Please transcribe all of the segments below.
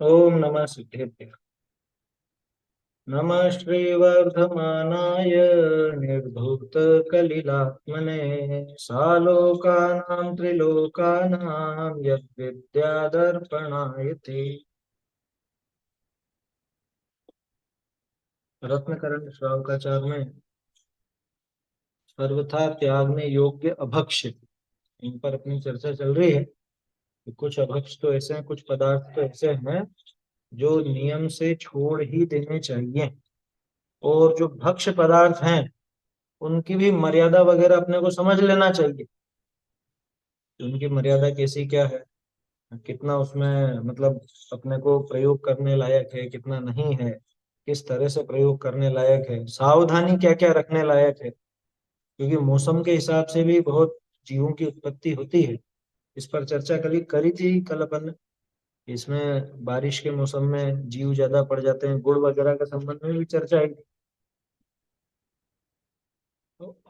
ओम नमः सिद्धेभ्यः। नमः श्रीवर्धमानाय निर्धूतकलिलात्मने सालोकानां त्रिलोकानां यद्विद्यादर्पणाय ते। रत्नकरण श्रावकाचार में सर्वथा त्यागने योग्य अभक्ष्य, इन पर अपनी चर्चा चल रही है कि कुछ अभक्ष्य तो ऐसे हैं, कुछ पदार्थ तो ऐसे हैं जो नियम से छोड़ ही देने चाहिए। और जो भक्ष्य पदार्थ हैं उनकी भी मर्यादा वगैरह अपने को समझ लेना चाहिए। उनकी मर्यादा कैसी क्या है, कितना उसमें मतलब अपने को प्रयोग करने लायक है, कितना नहीं है, किस तरह से प्रयोग करने लायक है, सावधानी क्या क्या रखने लायक है। क्योंकि मौसम के हिसाब से भी बहुत जीवों की उत्पत्ति होती है। इस पर चर्चा कल करी थी कल अपन ने। इसमें बारिश के मौसम में जीव ज्यादा पड़ जाते हैं, गुड़ वगैरह के संबंध में भी चर्चा आई।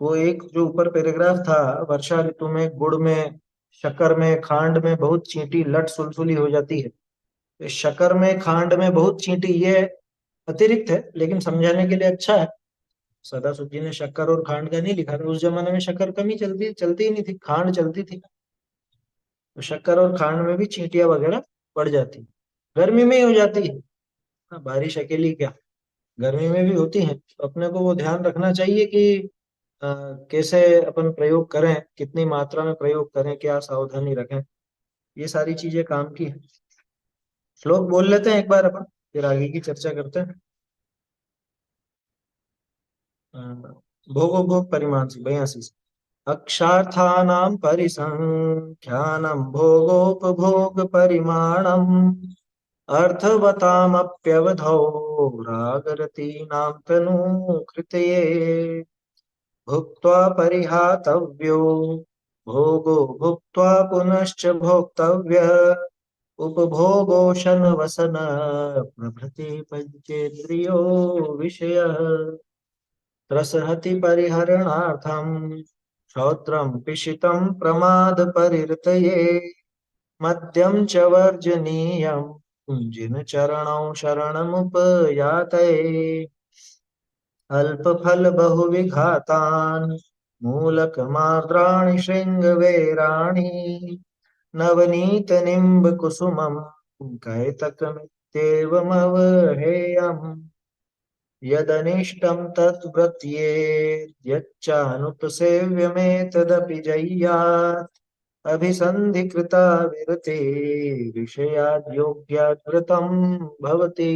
वो एक जो ऊपर पैराग्राफ था, वर्षा ऋतु में गुड़ में, शक्कर में, खांड में बहुत चींटी लट सुलसुली हो जाती है। तो शक्कर में, खांड में बहुत चींटी, ये अतिरिक्त है लेकिन समझाने के लिए अच्छा है। सदासुद जी ने शक्कर और खांड का नहीं लिखा था। उस जमाने में शक्कर कम ही चलती चलती ही नहीं थी, खांड चलती थी। तो शक्कर और खांड में भी चींटियां वगैरह पड़ जाती। गर्मी में ही हो जाती है। हाँ, बारिश अकेली क्या, गर्मी में भी होती है। तो अपने को वो ध्यान रखना चाहिए कि अ, कैसे अपन प्रयोग करें, कितनी मात्रा में प्रयोग करें, क्या सावधानी रखें। ये सारी चीजें काम की है। श्लोक बोल लेते हैं एक बार अपन, फिर आगे की चर्चा करते हैं। अ, भोगोपभोग परिमाण से 82 से। अक्षार्थानां परिसंख्यानं भोगोपभोग परिमाणम् अर्थवतामप्यवधौ रागरतीनां तनु कृतये भुक्त्वा परिहातव्यो भोगो भुक्त्वा पुनश्च भोक्तव्यः उपभोगोशन वसन प्रभृति पंचेन्द्रियो विषयः त्रसहति परिहरणार्थं श्रोत्रं पिशितं प्रमाद परिहृतये मद्यं च वर्जनीयं जिन चरणौ शरणमुपयातये अल्पफल बहुविघातान् मूलकमार्द्राणि शृङ्गवेराणि नवनीत निम्ब कुसुमं कैतकमित्येवमवहेयम् यदनिष्टं तद्व्रत्येद्यच्चानुपसेव्यमेतदपि जय्यात् अभिसन्धिकृता विरते विषयाद्योग्याद्वृतं भवति।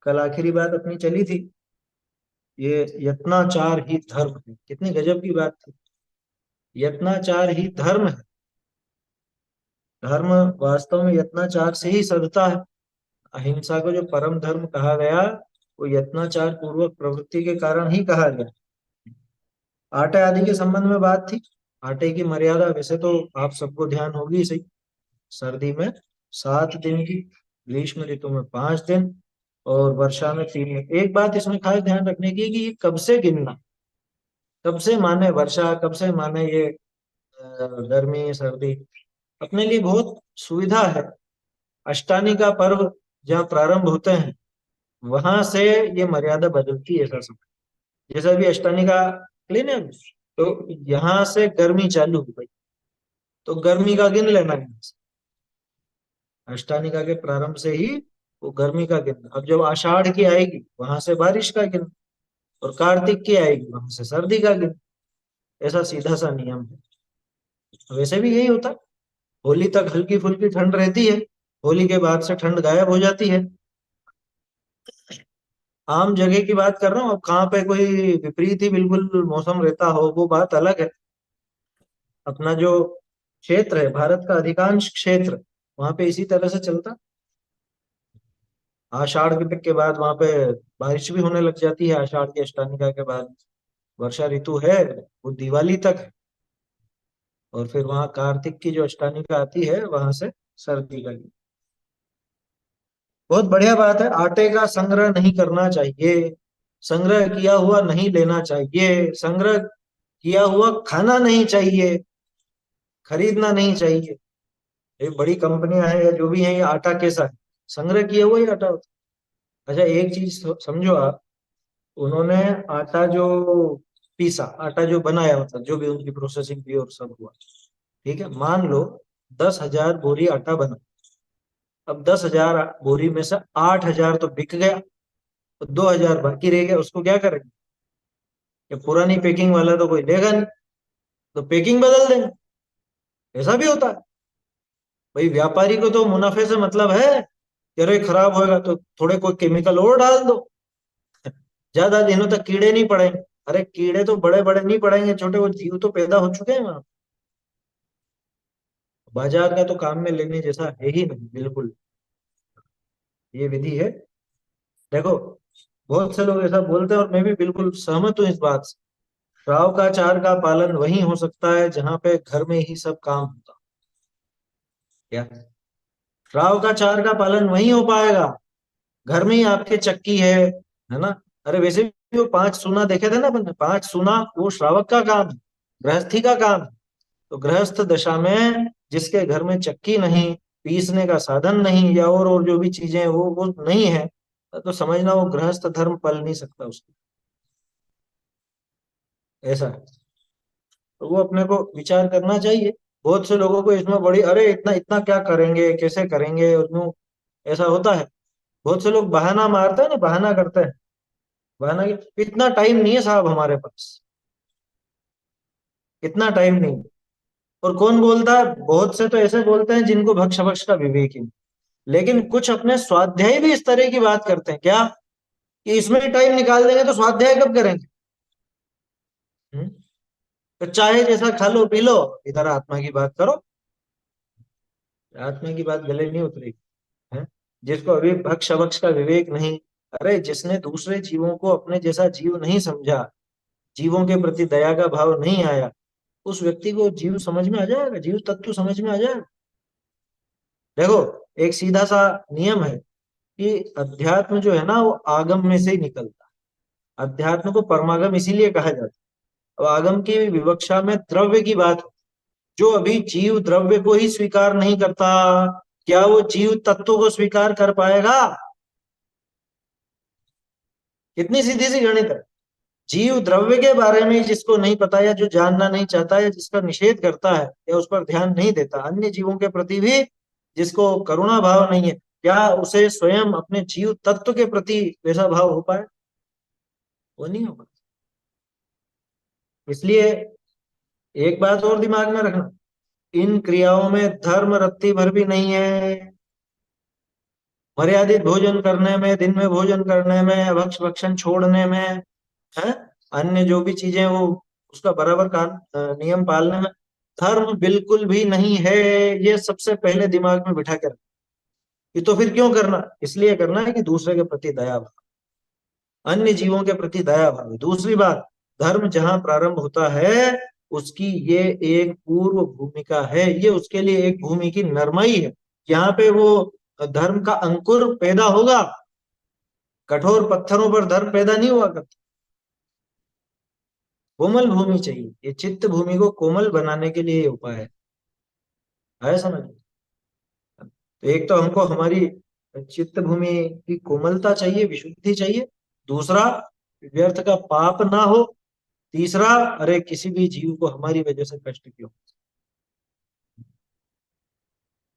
कल आखिरी बात अपनी चली थी, ये यत्नाचार ही धर्म है। कितनी गजब की बात थी। यत्नाचार ही धर्म है। धर्म वास्तव में यत्नाचार से ही सधता है। अहिंसा को जो परम धर्म कहा गया, वो यत्नाचार पूर्वक प्रवृत्ति के कारण ही कहा गया। आटे आदि के संबंध में बात थी। आटे की मर्यादा वैसे तो आप सबको ध्यान होगी सही। सर्दी में 7 दिन की, ग्रीष्म ऋतु में 5 दिन, और वर्षा में 3 दिन। एक बात इसमें खास ध्यान रखने की है कि ये कब से गिनना, कब से माने वर्षा, कब से माने ये गर्मी सर्दी। अपने लिए बहुत सुविधा है। अष्टानी का पर्व जहाँ प्रारंभ होते हैं, वहां से ये मर्यादा बदलती है ऐसा समझ। जैसे अभी अष्टानी का क्लीन है, तो यहाँ से गर्मी चालू हो गई, तो गर्मी का गिन लेना है। अष्टानिका के प्रारंभ से ही वो गर्मी का गिन। अब जब आषाढ़ की आएगी वहां से बारिश का गिन, और कार्तिक की आएगी वहां से सर्दी का गिन। ऐसा सीधा सा नियम है। वैसे भी यही होता है। होली तक हल्की फुल्की ठंड रहती है, होली के बाद से ठंड गायब हो जाती है। आम जगह की बात कर रहा हूँ। अब कहाँ पे कोई विपरीत ही बिल्कुल मौसम रहता हो, वो बात अलग है। अपना जो क्षेत्र है, भारत का अधिकांश क्षेत्र, वहां पे इसी तरह से चलता। आषाढ़ के बाद वहां पे बारिश भी होने लग जाती है। आषाढ़ की अष्टानिका के बाद वर्षा ऋतु है, वो दिवाली तक है। और फिर वहां कार्तिक की जो अष्टानिका आती है, वहां से सर्दी का। बहुत बढ़िया बात है। आटे का संग्रह नहीं करना चाहिए, संग्रह किया हुआ नहीं लेना चाहिए, संग्रह किया हुआ खाना नहीं चाहिए। खरीदना नहीं चाहिए। ये बड़ी कंपनियां हैं या जो भी हैं, ये आटा कैसा है? संग्रह किया हुआ ही आटा होता है। अच्छा एक चीज समझो आप, उन्होंने आटा जो पीसा, आटा जो बनाया, मतलब जो भी उनकी प्रोसेसिंग की और सब हुआ, ठीक है, मान लो 10,000 बोरी आटा बना। अब 10,000 बोरी में से 8,000 तो बिक गया, तो 2,000 बाकी रह गया, उसको क्या करेंगे? ये पुरानी पैकिंग वाला तो कोई लेगा नहीं, तो पैकिंग बदल देंगे। ऐसा भी होता है। भाई व्यापारी को तो मुनाफे से मतलब है कि अरे खराब होएगा तो थोड़े कोई केमिकल और डाल दो, ज्यादा दिनों तक कीड़े नहीं पड़ेंगे। अरे कीड़े तो बड़े बड़े नहीं पड़ेंगे, छोटे वो जीव तो पैदा हो चुके हैं वहां। बाजार का तो काम में लेने जैसा है ही नहीं, बिल्कुल। ये विधि है। देखो, बहुत से लोग ऐसा बोलते हैं और मैं भी बिल्कुल सहमत हूँ इस बात से। श्राव का चार का पालन वही हो सकता है जहां पे घर में ही सब काम होता। क्या? श्राव का चार का पालन वही हो पाएगा, घर में ही आपके चक्की है ना? अरे वैसे भी वो 5 सूना देखे थे ना अपन ने, 5 सूना वो श्रावक का काम है, गृहस्थी का काम है। तो गृहस्थ दशा में जिसके घर में चक्की नहीं, पीसने का साधन नहीं, या और जो भी चीजें हैं, वो नहीं है, तो समझना वो गृहस्थ धर्म पल नहीं सकता उसको। ऐसा है। तो वो अपने को विचार करना चाहिए। बहुत से लोगों को इसमें बड़ी, अरे इतना इतना क्या करेंगे, कैसे करेंगे, और यूं ऐसा होता है। बहुत से लोग बहाना मारते हैं ना, बहाना करते हैं। बहाना कि इतना टाइम नहीं है साहब हमारे पास, इतना टाइम नहीं। और कौन बोलता है? बहुत से तो ऐसे बोलते हैं जिनको भक्ष भक्ष का विवेक ही नहीं। लेकिन कुछ अपने स्वाध्याय भी इस तरह की बात करते हैं, क्या कि इसमें टाइम निकाल देंगे तो स्वाध्याय कब करेंगे? हम्म? तो चाहे जैसा खा लो पी लो, इधर आत्मा की बात करो। आत्मा की बात गले नहीं उतरेगी। है? जिसको अभी भक्ष भक्ष का विवेक नहीं, अरे जिसने दूसरे जीवों को अपने जैसा जीव नहीं समझा, जीवों के प्रति दया का भाव नहीं आया, उस व्यक्ति को जीव समझ में आ जाएगा, जीव तत्व समझ में आ जाएगा। देखो, एक सीधा सा नियम है कि अध्यात्म जो है ना, वो आगम में से ही निकलता है। अध्यात्म को परमागम इसीलिए कहा जाता है। अब आगम की विवक्षा में द्रव्य की बात हो, जो अभी जीव द्रव्य को ही स्वीकार नहीं करता, क्या वो जीव तत्व को स्वीकार कर पाएगा? कितनी सीधी सी गणित है। जीव द्रव्य के बारे में जिसको नहीं पता, या जो जानना नहीं चाहता, या जिसका निषेध करता है, या उस पर ध्यान नहीं देता, अन्य जीवों के प्रति भी जिसको करुणा भाव नहीं है, क्या उसे स्वयं अपने जीव तत्व के प्रति वैसा भाव हो पाए? वो नहीं होगा। इसलिए एक बात और दिमाग में रखना, इन क्रियाओं में धर्म रत्ती भर भी नहीं है। मर्यादित भोजन करने में, दिन में भोजन करने में, भक्ष भक्षण छोड़ने में, है, अन्य जो भी चीजें वो उसका बराबर का नियम पालने में धर्म बिल्कुल भी नहीं है। ये सबसे पहले दिमाग में बिठा कर, ये तो फिर क्यों करना? इसलिए करना है कि दूसरे के प्रति दया भाव, अन्य जीवों के प्रति दया भाव है। दूसरी बात, धर्म जहां प्रारंभ होता है, उसकी ये एक पूर्व भूमिका है, ये उसके लिए एक भूमि की नरमाई है। यहाँ पे वो धर्म का अंकुर पैदा होगा। कठोर पत्थरों पर धर्म पैदा नहीं हुआ करता। कोमल भूमि चाहिए, ये चित्त भूमि को कोमल बनाने के लिए ये उपाय है समझ में? तो एक तो हमको हमारी चित्त भूमि की कोमलता चाहिए, विशुद्धि चाहिए। दूसरा, व्यर्थ का पाप ना हो। तीसरा, अरे किसी भी जीव को हमारी वजह से कष्ट क्यों?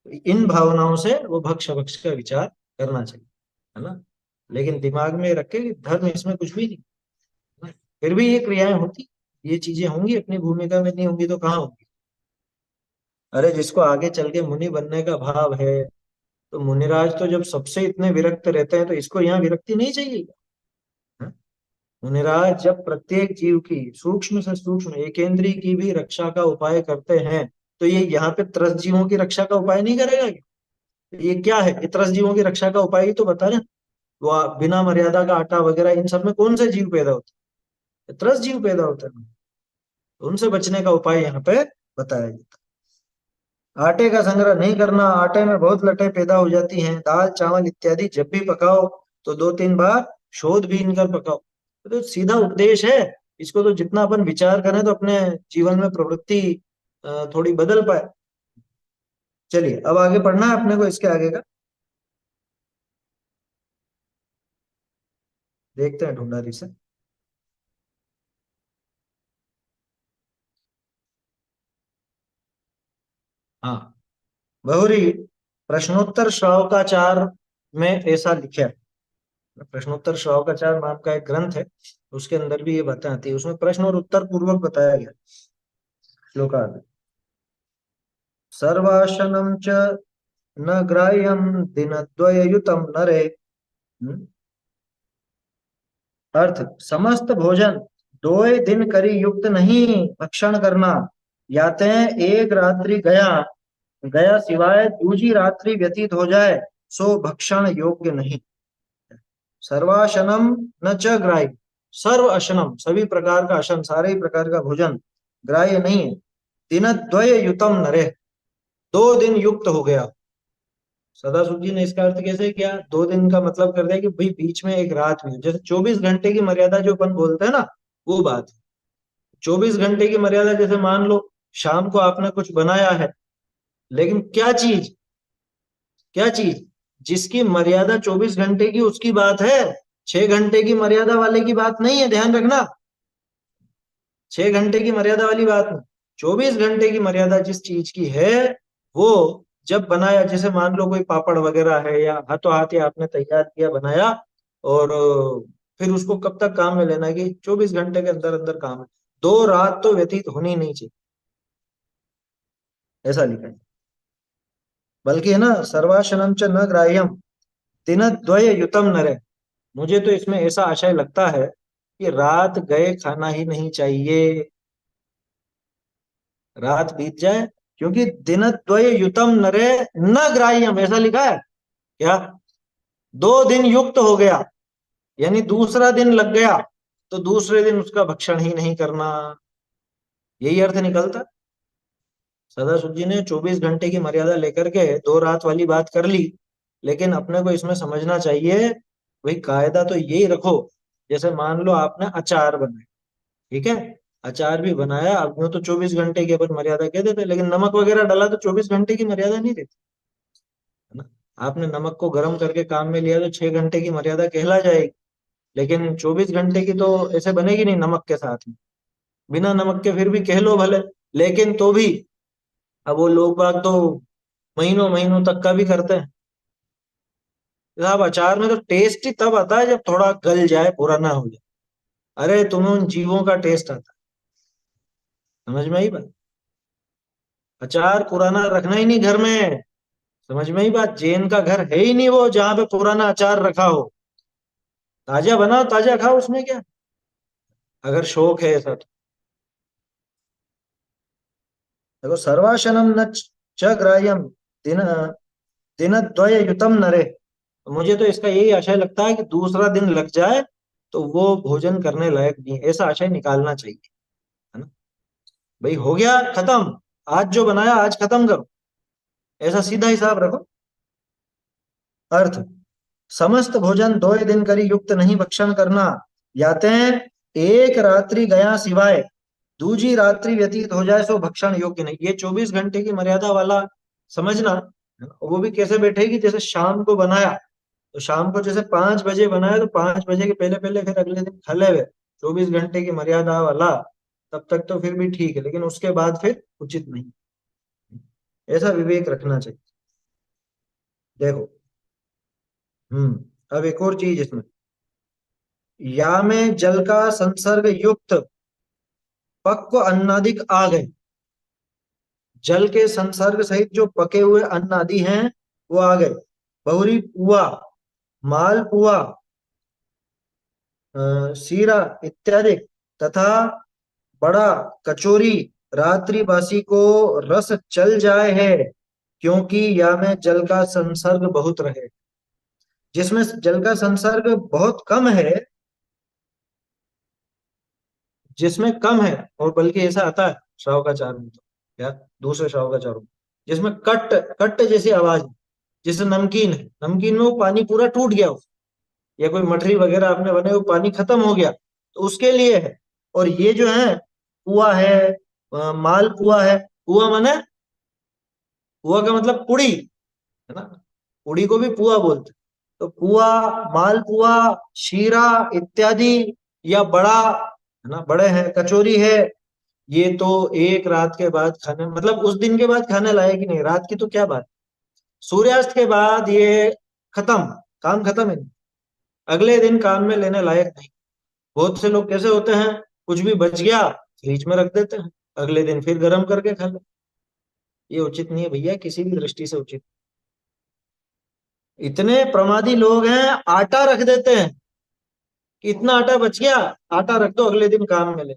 तो इन भावनाओं से वो भक्ष भक्ष का विचार करना चाहिए, है ना? लेकिन दिमाग में रखे कि धर्म इसमें कुछ भी नहीं, है ना? फिर भी ये क्रियाएं होती, ये चीजें होंगी, अपनी भूमिका में नहीं होंगी तो कहाँ होंगी? अरे जिसको आगे चल के मुनि बनने का भाव है, तो मुनिराज तो जब सबसे इतने विरक्त रहते हैं, तो इसको यहाँ विरक्ति नहीं चाहिए क्या? हाँ? मुनिराज जब प्रत्येक जीव की, सूक्ष्म से सूक्ष्म एकेंद्रीय की भी रक्षा का उपाय करते हैं, तो ये यहाँ पे त्रस्त जीवों की रक्षा का उपाय नहीं करेगा क्या? ये क्या है? ये त्रस्त जीवों की रक्षा का उपाय ही तो बता रहे हैं। वो बिना मर्यादा का आटा वगैरह, इन सब में कौन से जीव पैदा होते हैं? त्रस्त जीव पैदा होते हैं। तो उनसे बचने का उपाय यहाँ पे बताया गया। आटे का संग्रह नहीं करना, आटे में बहुत लटें पैदा हो जाती हैं। दाल चावल इत्यादि जब भी पकाओ, तो 2-3 बार शोध बीन कर पकाओ। तो सीधा उपदेश है। इसको तो जितना अपन विचार करें तो अपने जीवन में प्रवृत्ति थोड़ी बदल पाए। चलिए अब आगे पढ़ना है अपने को, इसके आगे का देखते हैं ढूंढारी से। हाँ, बहुरी प्रश्नोत्तर श्रावकाचार में ऐसा लिखा है। प्रश्नोत्तर श्रावकाचार नाम का एक ग्रंथ है, उसके अंदर भी ये बातें आती है, उसमें प्रश्न और उत्तर पूर्वक बताया गया। श्लोकार्थ, सर्वाशनम च न ग्राह्यम दिनद्वययुतम नरे। हम्म? अर्थ, समस्त भोजन दो दिन करी युक्त नहीं भक्षण करना, याते एक रात्रि गया गया सिवाय दूजी रात्रि व्यतीत हो जाए सो भक्षण योग्य नहीं। सर्वाशनम न च ग्राह्य, सर्व अशनम सभी प्रकार का अशन, सारे ही प्रकार का भोजन ग्राह्य नहीं है। दिनद्वय युतम नरे, 2 दिन युक्त हो गया। सदाशिव जी ने इसका अर्थ कैसे किया, 2 दिन का मतलब कर दिया कि भाई बीच में एक रात भी है। जैसे 24 घंटे की मर्यादा जो अपन बोलते हैं ना, वो बात है। 24 घंटे की मर्यादा, जैसे मान लो शाम को आपने कुछ बनाया है, लेकिन क्या चीज जिसकी मर्यादा 24 घंटे की, उसकी बात है। 6 घंटे की मर्यादा वाले की बात नहीं है, ध्यान रखना। 6 घंटे की मर्यादा वाली बात नहीं, 24 घंटे की मर्यादा जिस चीज की है, वो जब बनाया, जैसे मान लो कोई पापड़ वगैरह है या हाथों हाथ ही आपने तैयार किया बनाया, और फिर उसको कब तक काम में लेना है कि 24 घंटे के अंदर अंदर काम है। 2 रात तो व्यतीत होनी नहीं चाहिए, ऐसा लिखा है। बल्कि है ना, सर्वाशनम च न ग्राह्यम दिनद्वय युतम नरे। मुझे तो इसमें ऐसा आशय लगता है कि रात गए खाना ही नहीं चाहिए, रात बीत जाए, क्योंकि दिनद्वय युतम नरे न ग्राह्यम ऐसा लिखा है क्या। 2 दिन युक्त हो गया, यानी दूसरा दिन लग गया, तो दूसरे दिन उसका भक्षण ही नहीं करना, यही अर्थ निकलता। सदाशिव जी ने 24 घंटे की मर्यादा लेकर के 2 रात वाली बात कर ली, लेकिन अपने को इसमें समझना चाहिए, भाई कायदा तो यही रखो। जैसे मान लो आपने अचार बनाया, ठीक है, अचार भी बनाया, अब यूं तो 24 घंटे की अपन मर्यादा कह देते, लेकिन नमक वगैरह डाला तो 24 घंटे की मर्यादा नहीं रहती, है ना। आपने नमक को गर्म करके काम में लिया तो 6 घंटे की मर्यादा कहला जाएगी, लेकिन 24 घंटे की तो ऐसे बनेगी नहीं नमक के साथ में। बिना नमक के फिर भी कह लो भले, लेकिन तो भी अब वो लोग बाग तो महीनों महीनों तक का भी करते हैं। साहब अचार में तो टेस्ट ही तब आता है जब थोड़ा गल जाए, पुराना हो जाए। अरे तुम्हें उन जीवों का टेस्ट आता है, समझ में आई बात। अचार पुराना रखना ही नहीं घर में, समझ में ही बात। जैन का घर है ही नहीं वो जहां पे पुराना अचार रखा हो। ताजा बनाओ ताजा खाओ, उसमें क्या, अगर शौक है ऐसा तो। देखो, सर्वाशनम न च ग्राह्यम दिन दिनद्वय युतम नरे। मुझे तो इसका यही आशय लगता है कि दूसरा दिन लग जाए तो वो भोजन करने लायक नहीं है, ऐसा आशय निकालना चाहिए, है ना। भाई हो गया खत्म, आज जो बनाया आज खत्म करो, ऐसा सीधा हिसाब रखो। अर्थ, समस्त भोजन 2 दिन करी युक्त नहीं भक्षण करना, याते एक रात्रि गया सिवाय दूजी रात्रि व्यतीत हो जाए सो भक्षण योग्य नहीं। ये 24 घंटे की मर्यादा वाला समझना, वो भी कैसे बैठेगी, जैसे शाम को बनाया तो शाम को जैसे 5 बजे बनाया तो 5 बजे के पहले पहले फिर अगले दिन खा ले हुए, 24 घंटे की मर्यादा वाला, तब तक तो फिर भी ठीक है, लेकिन उसके बाद फिर उचित नहीं, ऐसा विवेक रखना चाहिए। देखो, अब एक और चीज इसमें, या में जल का संसर्ग युक्त पक्व अन्नादिक आ गए। जल के संसर्ग सहित जो पके हुए अन्न आदि हैं वो आ गए। बहुरी पुआ, माल पुआ, सीरा इत्यादि, तथा बड़ा कचोरी रात्रिवासी को रस चल जाए है, क्योंकि या में जल का संसर्ग बहुत रहे। जिसमें जल का संसर्ग बहुत कम है, जिसमें कम है, और बल्कि ऐसा आता है श्रावकाचार में तो, या दूसरे श्रावकाचारों में, जिसमें कट कट जैसी आवाज है। जैसे नमकीन है, नमकीन में वो पानी पूरा टूट गया हो, या कोई मठरी वगैरह आपने बनाई वो पानी खत्म हो गया, तो उसके लिए है। और ये जो है पुआ है, माल पुआ है, पुआ माने, पुआ का मतलब पुड़ी है ना, पुड़ी को भी पुआ बोलते हैं। तो पुआ, मालपुआ, शीरा इत्यादि, या बड़ा है ना, बड़े हैं, कचौरी है, ये तो एक रात के बाद खाने, मतलब उस दिन के बाद खाने लायक ही नहीं, रात की तो क्या बात। सूर्यास्त के बाद ये खत्म, काम खत्म है, अगले दिन काम में लेने लायक नहीं। बहुत से लोग कैसे होते हैं, कुछ भी बच गया फ्रिज में रख देते हैं, अगले दिन फिर गर्म करके खा ले। ये उचित नहीं है भैया, किसी भी दृष्टि से उचित। इतने प्रमादी लोग हैं, आटा रख देते हैं कि इतना आटा बच गया, आटा रख दो अगले दिन काम में ले।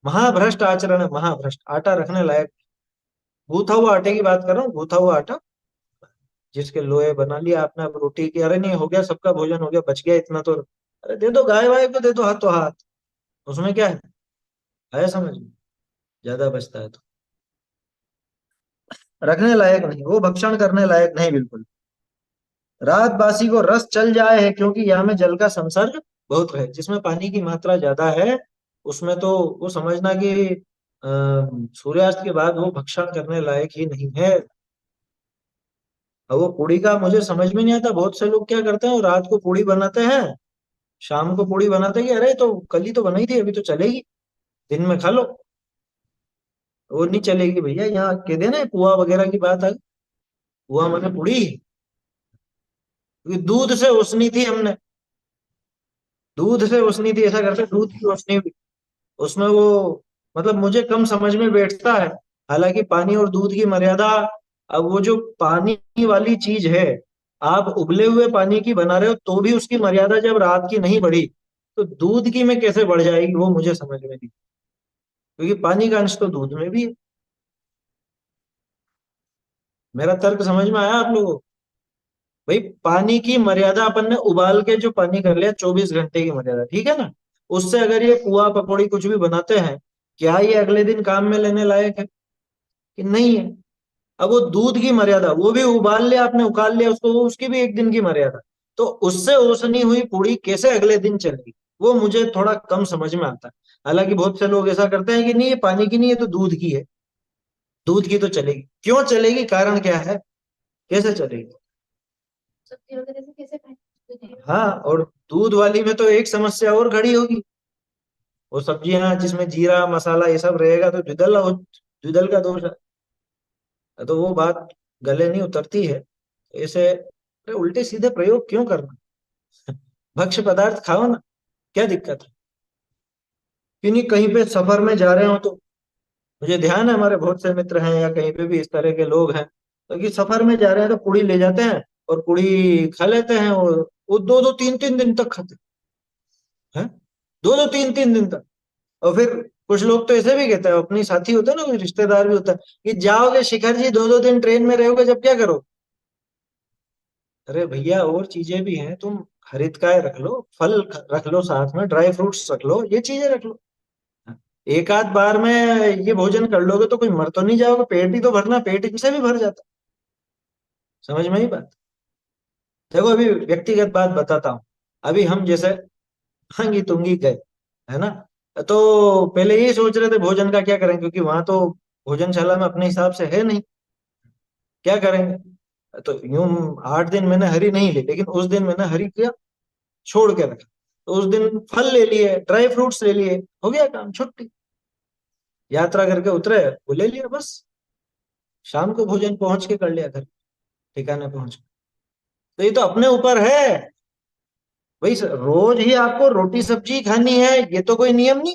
महाभ्रष्ट आचरण है, महाभ्रष्ट, आटा रखने लायक। गूथा हुआ आटे की बात कर रहा हूँ, गूथा हुआ आटा, जिसके लोहे बना लिया आपने, अब रोटी की, अरे नहीं हो गया, सबका भोजन हो गया, बच गया इतना तो, अरे दे दो गाय वाय को, दे दो हाथों हाथ, उसमें क्या है समझ में, ज्यादा बचता है तो। रखने लायक नहीं, वो भक्षण करने लायक नहीं बिल्कुल। रात बासी को रस चल जाए है, क्योंकि यहाँ में जल का संसर्ग बहुत है, जिसमें पानी की मात्रा ज्यादा है उसमें तो वो समझना कि सूर्यास्त के बाद वो भक्षण करने लायक ही नहीं है। अब वो पूड़ी का मुझे समझ में नहीं आता, बहुत से लोग क्या करते हैं, वो रात को पूड़ी बनाते हैं, शाम को पूड़ी बनाते हैं कि अरे तो कल ही तो बनाई थी, अभी तो चलेगी, दिन में खा लो। वो नहीं चलेगी भैया, यहाँ कह देना पुआ वगैरह की बात आ गई, पुआ मैंने पूड़ी, क्योंकि दूध से उसनी थी हमने, दूध से उसनी थी, ऐसा करते दूध की उसनी भी, उसमें वो, मतलब मुझे कम समझ में बैठता है। हालांकि पानी और दूध की मर्यादा, अब वो जो पानी वाली चीज है, आप उबले हुए पानी की बना रहे हो तो भी उसकी मर्यादा जब रात की नहीं बढ़ी, तो दूध की में कैसे बढ़ जाएगी, वो मुझे समझ में नहीं, क्योंकि पानी का अंश तो दूध में भी है। मेरा तर्क समझ में आया आप लोगों को? भाई पानी की मर्यादा अपन ने उबाल के जो पानी कर लिया, 24 घंटे की मर्यादा, ठीक है ना, उससे अगर ये पुआ पकौड़ी कुछ भी बनाते हैं, क्या ये अगले दिन काम में लेने लायक है कि नहीं है? अब वो दूध की मर्यादा, वो भी उबाल लिया आपने, उकाल लिया उसको, वो उसकी भी एक दिन की मर्यादा, तो उससे ओसनी हुई पूड़ी कैसे अगले दिन चलेगी, वो मुझे थोड़ा कम समझ में आता है। हालांकि बहुत से लोग ऐसा करते हैं कि नहीं ये पानी की नहीं है तो दूध की है, दूध की तो चलेगी, क्यों चलेगी, कारण क्या है, कैसे चलेगी? सब्जी वगैरह से कैसे खाएं? हाँ, और दूध वाली में तो एक समस्या और खड़ी होगी, वो सब्जियां जिसमें जीरा मसाला ये सब रहेगा तो द्विदल, द्विदल का दोष है, तो वो बात गले नहीं उतरती है। ऐसे अरे उल्टे सीधे प्रयोग क्यों करना, भक्ष्य पदार्थ खाओ ना, क्या दिक्कत है? कि नहीं कहीं पे सफर में जा रहे हो तो, मुझे ध्यान है हमारे बहुत से मित्र हैं या कहीं पे भी इस तरह के लोग हैं, तो कि सफर में जा रहे हैं तो पूड़ी ले जाते हैं और पूड़ी खा लेते हैं, और वो दो दो तीन तीन दिन तक खाते हैं, दो दो तीन तीन दिन तक। और फिर कुछ लोग तो ऐसे भी कहते हैं, अपनी साथी होते हैं ना, कोई रिश्तेदार भी होता है, कि जाओगे शिखर जी, दो दो दिन ट्रेन में रहोगे जब क्या करो। अरे भैया और चीजें भी हैं, तुम हरितकाय रख लो, फल रख लो, साथ में ड्राई फ्रूट्स रख लो, ये चीजें रख लो। एक आध बार में ये भोजन कर लोगे तो कोई मर तो नहीं जाओगे, पेट ही तो भरना, पेट इनसे भी भर जाता। समझ में ही बात। देखो अभी व्यक्तिगत बात बताता हूँ, अभी हम जैसे हांगी तुंगी गए, है ना, तो पहले ये सोच रहे थे भोजन का क्या करें, क्योंकि वहां तो भोजनशाला में अपने हिसाब से है नहीं, क्या करेंगे, तो यूं 8 दिन मैंने हरी नहीं ली, लेकिन उस दिन मैंने हरी किया, छोड़ के रखा, तो उस दिन फल ले लिए, ड्राई फ्रूट्स ले लिए, हो गया काम, छुट्टी। यात्रा करके उतरे, वो ले लिया बस, शाम को भोजन पहुंच के कर लिया घर, ठिकाने पहुंच के। तो ये तो अपने ऊपर है भाई, रोज ही आपको रोटी सब्जी खानी है ये तो कोई नियम नहीं,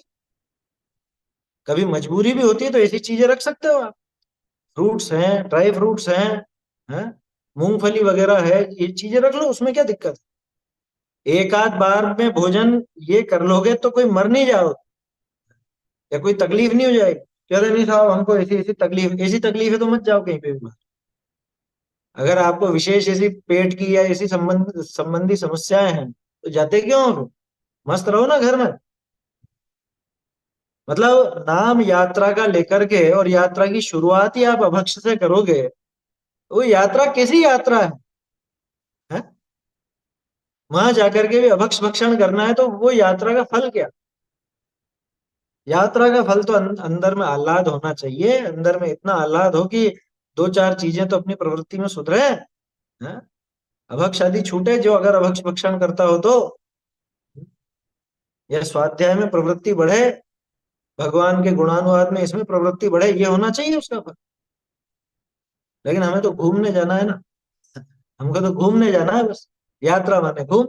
कभी मजबूरी भी होती है तो ऐसी चीजें रख सकते हो आप, फ्रूट्स हैं, ड्राई फ्रूट्स हैं, मूंगफली वगैरह है, ये चीजें रख लो, उसमें क्या दिक्कत है? एक आध बार में भोजन ये कर लोगे तो कोई मर नहीं जाओ, या कोई तकलीफ नहीं हो जाएगी, चलो नहीं साहब हमको ऐसी ऐसी तकलीफ है तो मत जाओ कहीं पे भी। अगर आपको विशेष ऐसी पेट की या ऐसी संबंधी समस्याएं हैं तो जाते क्यों हो? मस्त रहो ना घर में। मतलब नाम यात्रा का लेकर के, और यात्रा की शुरुआत ही आप अभक्ष से करोगे, तो वो यात्रा कैसी यात्रा है? वहां जाकर के भी अभक्ष भक्षण करना है तो वो यात्रा का फल क्या? यात्रा का फल तो अंदर में आह्लाद होना चाहिए, अंदर में इतना आह्लाद हो कि दो चार चीजें तो अपनी प्रवृत्ति में सुधरे। हैं? अभक्ष आदि छूटे, जो अगर अभक्ष भक्षण करता हो तो, या स्वाध्याय में प्रवृत्ति बढ़े, भगवान के गुणानुवाद में इसमें प्रवृत्ति बढ़े, ये होना चाहिए उसका फल। लेकिन हमें तो घूमने जाना है ना, हमको तो घूमने जाना है बस, यात्रा माने घूम।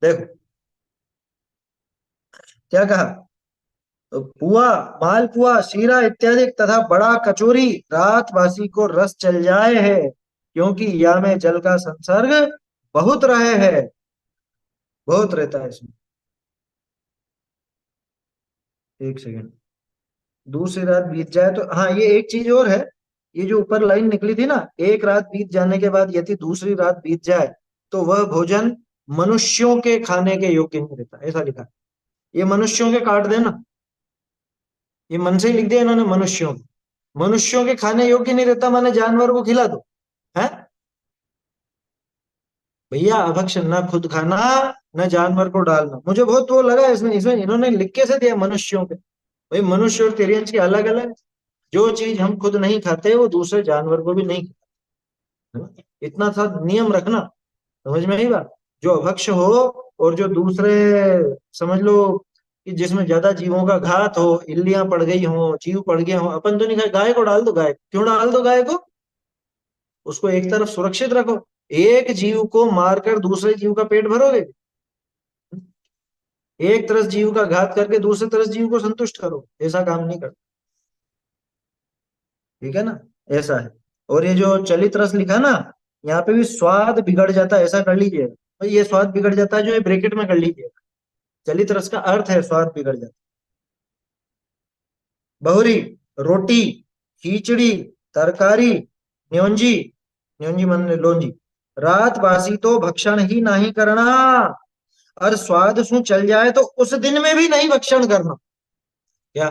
देखो क्या कहा, तो पुआ, मालपुआ, शीरा इत्यादि तथा बड़ा कचोरी रात वासी को रस चल जाए है, क्योंकि या में जल का संसर्ग बहुत रहे है, बहुत रहता है इसमें। एक सेकंड, दूसरी रात बीत जाए तो, हाँ ये एक चीज और है, ये जो ऊपर लाइन निकली थी ना, एक रात बीत जाने के बाद यदि दूसरी रात बीत जाए तो वह भोजन मनुष्यों के खाने के योग्य नहीं रहता, ऐसा लिखा है। ये मनुष्यों के काट देना, ये मन से ही लिख दिया इन्होंने, मनुष्यों के, मनुष्यों के खाने योग्य नहीं रहता माने जानवर को खिला दो। है भैया, अभक्ष न खुद खाना, न जानवर को डालना। मुझे बहुत वो लगा इसमें, इन्होंने लिख के से दिया मनुष्यों के। भाई मनुष्य और तिर्यंच की अलग अलग, जो चीज हम खुद नहीं खाते वो दूसरे जानवर को भी नहीं खाते, है ना? इतना सा नियम रखना, समझ में आई बात। जो अभक्ष हो और जो दूसरे, समझ लो कि जिसमें ज्यादा जीवों का घात हो, इल्लियां पड़ गई हो, जीव पड़ गए हो, अपन तो नहीं खाए, गाय को डाल दो, गाय क्यों डाल दो गाय को, उसको एक तरफ सुरक्षित रखो। एक जीव को मारकर दूसरे जीव का पेट भरोगे? एक तरफ जीव का घात करके दूसरे तरफ जीव को संतुष्ट करो, ऐसा काम नहीं करता। ठीक है ना, ऐसा है। और ये जो चलित रस लिखा ना, यहाँ पे भी स्वाद बिगड़ जाता है, ऐसा कर लीजिएगा भाई, ये स्वाद बिगड़ जाता है जो ये ब्रैकेट में कर लीजिएगा। चलित रस का अर्थ है स्वाद बिगड़ जाता है। बहुरी, रोटी, खिचड़ी, तरकारी, न्योंजी, न्योंजी मन लोंजी, रात बासी तो भक्षण ही नहीं करना, और स्वाद सु चल जाए तो उस दिन में भी नहीं भक्षण करना। क्या,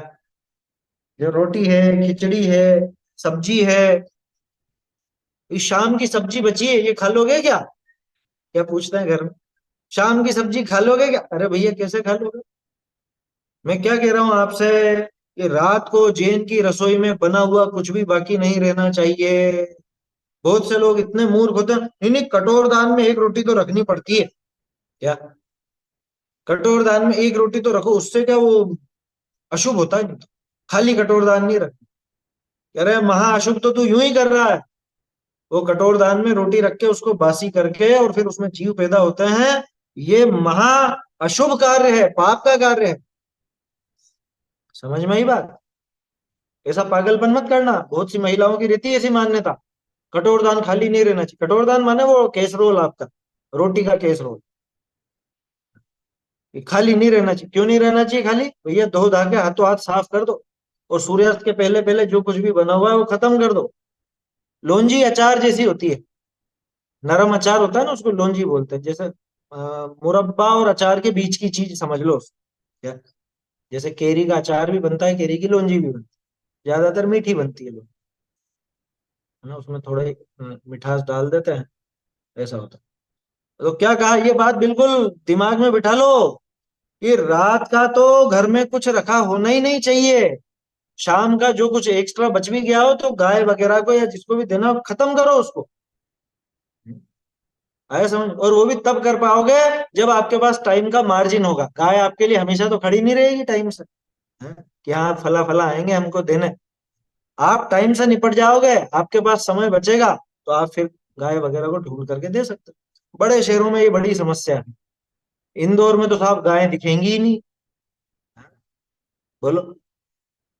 जो रोटी है, खिचड़ी है, सब्जी है, इस शाम की सब्जी बची है, ये खा लोगे क्या? क्या पूछते हैं घर में, शाम की सब्जी खा लोगे क्या? अरे भैया कैसे खा लोगे? मैं क्या कह रहा हूं आपसे, कि रात को जैन की रसोई में बना हुआ कुछ भी बाकी नहीं रहना चाहिए। बहुत से लोग इतने मूर्ख होते हैं, नहीं नहीं कटोर दान में एक रोटी तो रखनी पड़ती है। क्या, कटोर दान में एक रोटी तो रखो, उससे क्या वो अशुभ होता है? नहीं तो खाली कटोर दान नहीं रखना। कह रहे हैं महाअशुभ तो तू यूं ही कर रहा है। वो कटोर दान में रोटी रख के उसको बासी करके और फिर उसमें जीव पैदा होते हैं, ये महा अशुभ कार्य है, पाप का कार्य है। समझ में आई बात? ऐसा पागलपन मत करना, बहुत सी महिलाओं की रहती है ऐसी मान्यता, कटोर दान खाली नहीं रहना चाहिए। कटोर दान माने वो कैसरोल आपका, रोटी का कैसरोल, ये खाली नहीं रहना चाहिए। क्यों नहीं रहना चाहिए खाली? भैया धो धा के हाथों हाथ साफ कर दो, और सूर्यास्त के पहले पहले जो कुछ भी बना हुआ है वो खत्म कर दो। लौंजी अचार जैसी होती है, नरम अचार होता है ना, उसको लौंजी बोलते हैं। जैसे मुरब्बा और अचार के बीच की चीज समझ लो उसको। क्या, जैसे केरी का अचार भी बनता है, केरी की लौंजी भी बनती है, ज्यादातर मीठी बनती है लोग, है ना, उसमें थोड़े मिठास डाल देते हैं, ऐसा होता है। तो क्या कहा, ये बात बिल्कुल दिमाग में बिठा लो कि रात का तो घर में कुछ रखा होना ही नहीं चाहिए। शाम का जो कुछ एक्स्ट्रा बच भी गया हो तो गाय वगैरह को या जिसको भी देना हो, खत्म करो उसको। आया समझ? और वो भी तब कर पाओगे जब आपके पास टाइम का मार्जिन होगा। गाय आपके लिए हमेशा तो खड़ी नहीं रहेगी टाइम से, है? कि हाँ फला फला आएंगे हमको देने। आप टाइम से निपट जाओगे, आपके पास समय बचेगा, तो आप फिर गाय वगैरह को ढूंढ करके दे सकते हो। बड़े शहरों में ये बड़ी समस्या है। इंदौर में तो साहब गायें दिखेंगी ही नहीं। बोलो,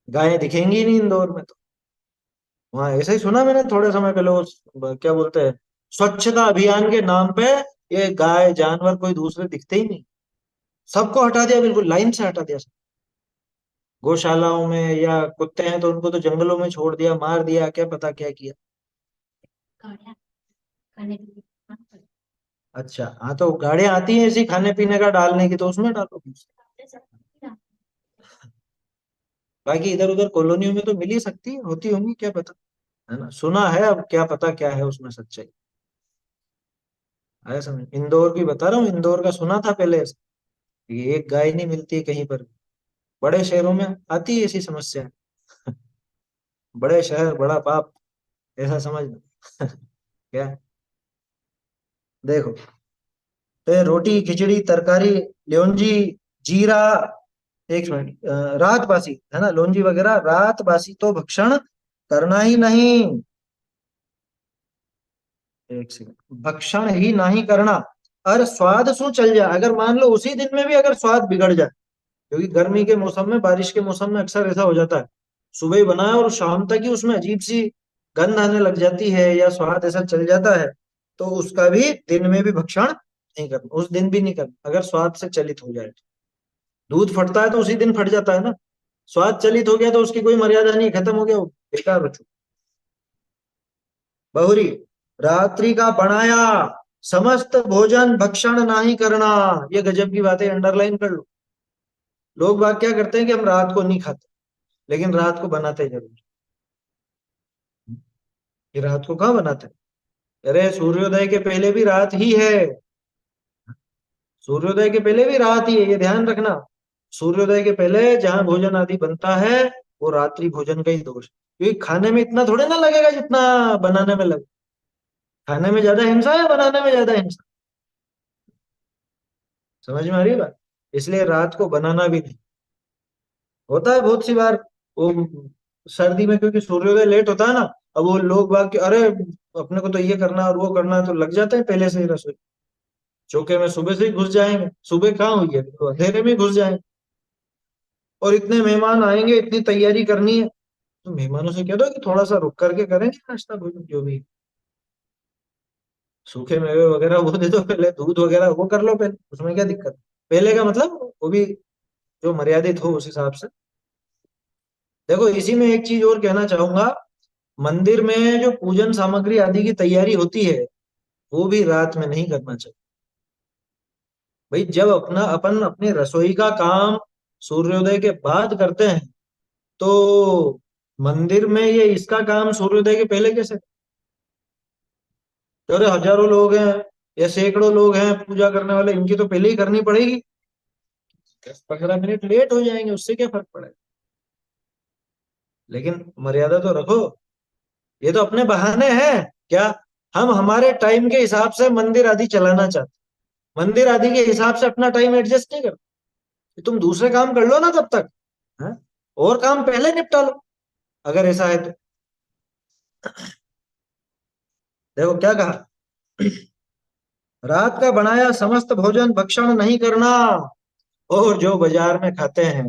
गायें दिखेंगी ही नहीं इंदौर में तो। वहां ऐसा ही सुना मैंने थोड़े समय पहले, वो क्या बोलते हैं, स्वच्छता अभियान के नाम पे ये गाय जानवर कोई दूसरे दिखते ही नहीं, सबको हटा दिया, बिल्कुल लाइन से हटा दिया सब। गौशालाओं में या कुत्ते हैं तो उनको तो जंगलों में छोड़ दिया, मार दिया, क्या पता क्या किया। अच्छा हाँ, तो गाड़ियां आती हैं ऐसी खाने पीने का डालने की, तो उसमें डालो। बाकी इधर उधर कॉलोनियों में तो मिल ही सकती है, होती होंगी, क्या पता, है ना, सुना है, अब क्या पता क्या है उसमें सच्चाई। आया समझ? इंदौर की बता रहा हूँ, इंदौर का सुना था पहले, ये एक गाय नहीं मिलती कहीं पर। बड़े शहरों में आती है ऐसी समस्या। बड़े शहर बड़ा पाप, ऐसा समझ। क्या? देखो, तो रोटी खिचड़ी तरकारी लोंजी जीरा, एक मिनट, रात बासी है ना, लोंजी वगैरह रात बासी तो भक्षण करना ही नहीं। एक सेकंड, भक्षण ही नहीं करना। और स्वाद सु चल जाए, अगर मान लो उसी दिन में भी अगर स्वाद बिगड़ जाए, क्योंकि गर्मी के मौसम में बारिश के मौसम में अक्सर ऐसा हो जाता है, सुबह ही बनाया और शाम तक ही उसमें अजीब सी गंध आने लग जाती है या स्वाद ऐसा चल जाता है, तो उसका भी दिन में भी भक्षण नहीं करना, उस दिन भी नहीं करना, अगर स्वाद से चलित हो जाए। दूध फटता है तो उसी दिन फट जाता है ना, स्वाद चलित हो गया तो उसकी कोई मर्यादा नहीं, खत्म हो गया वो, बेकार हो चुका। बहुरी, रात्रि का बनाया समस्त भोजन भक्षण नहीं करना। ये गजब की बात है, अंडरलाइन कर लो। लोग बात क्या करते हैं कि हम रात को नहीं खाते, लेकिन रात को बनाते जरूर। ये रात को कहाँ बनाते हैं? अरे सूर्योदय के पहले भी रात ही है, सूर्योदय के पहले भी रात ही है, ये ध्यान रखना। सूर्योदय के पहले जहां भोजन आदि बनता है वो रात्रि भोजन का ही दोष है। क्योंकि खाने में इतना थोड़े ना लगेगा जितना बनाने में लगे। खाने में ज्यादा हिंसा है, बनाने में ज्यादा हिंसा। समझ में आ रही है बात? इसलिए रात को बनाना भी नहीं। होता है बहुत सी बार वो सर्दी में, क्योंकि सूर्योदय लेट होता है ना, अब वो लोग बाग के अरे अपने को तो ये करना है और वो करना है, तो लग जाते हैं पहले से ही रसोई चौके में, सुबह से ही घुस जाएंगे। सुबह कहाँ हुई है, तो अंधेरे में ही घुस जाएंगे। और इतने मेहमान आएंगे, इतनी तैयारी करनी है, तो मेहमानों से कह दो कि थोड़ा सा रुक करके करेंगे नाश्ता भोजन जो भी, सूखे मेवे वगैरह वो दे दो पहले, दूध वगैरह वो कर लो पहले, उसमें क्या दिक्कत? पहले का मतलब वो भी जो मर्यादित हो उस हिसाब से। देखो इसी में एक चीज और कहना चाहूंगा, मंदिर में जो पूजन सामग्री आदि की तैयारी होती है वो भी रात में नहीं करना चाहिए। भाई जब अपना अपन अपनी रसोई का काम सूर्योदय के बाद करते हैं, तो मंदिर में ये इसका काम सूर्योदय के पहले कैसे? तो अरे हजारों लोग हैं या सैकड़ों लोग हैं पूजा करने वाले, इनकी तो पहले ही करनी पड़ेगी, 10-15 मिनट लेट हो जाएंगे, उससे क्या फर्क पड़ेगा? लेकिन मर्यादा तो रखो। ये तो अपने बहाने हैं क्या? हम हमारे टाइम के हिसाब से मंदिर आदि चलाना चाहते, मंदिर आदि के हिसाब से अपना टाइम एडजस्ट नहीं करते। तुम दूसरे काम कर लो ना तब तक, हाँ? और काम पहले निपटा लो अगर ऐसा है तो। देखो क्या कहा, रात का बनाया समस्त भोजन भक्षण नहीं करना। और जो बाजार में खाते हैं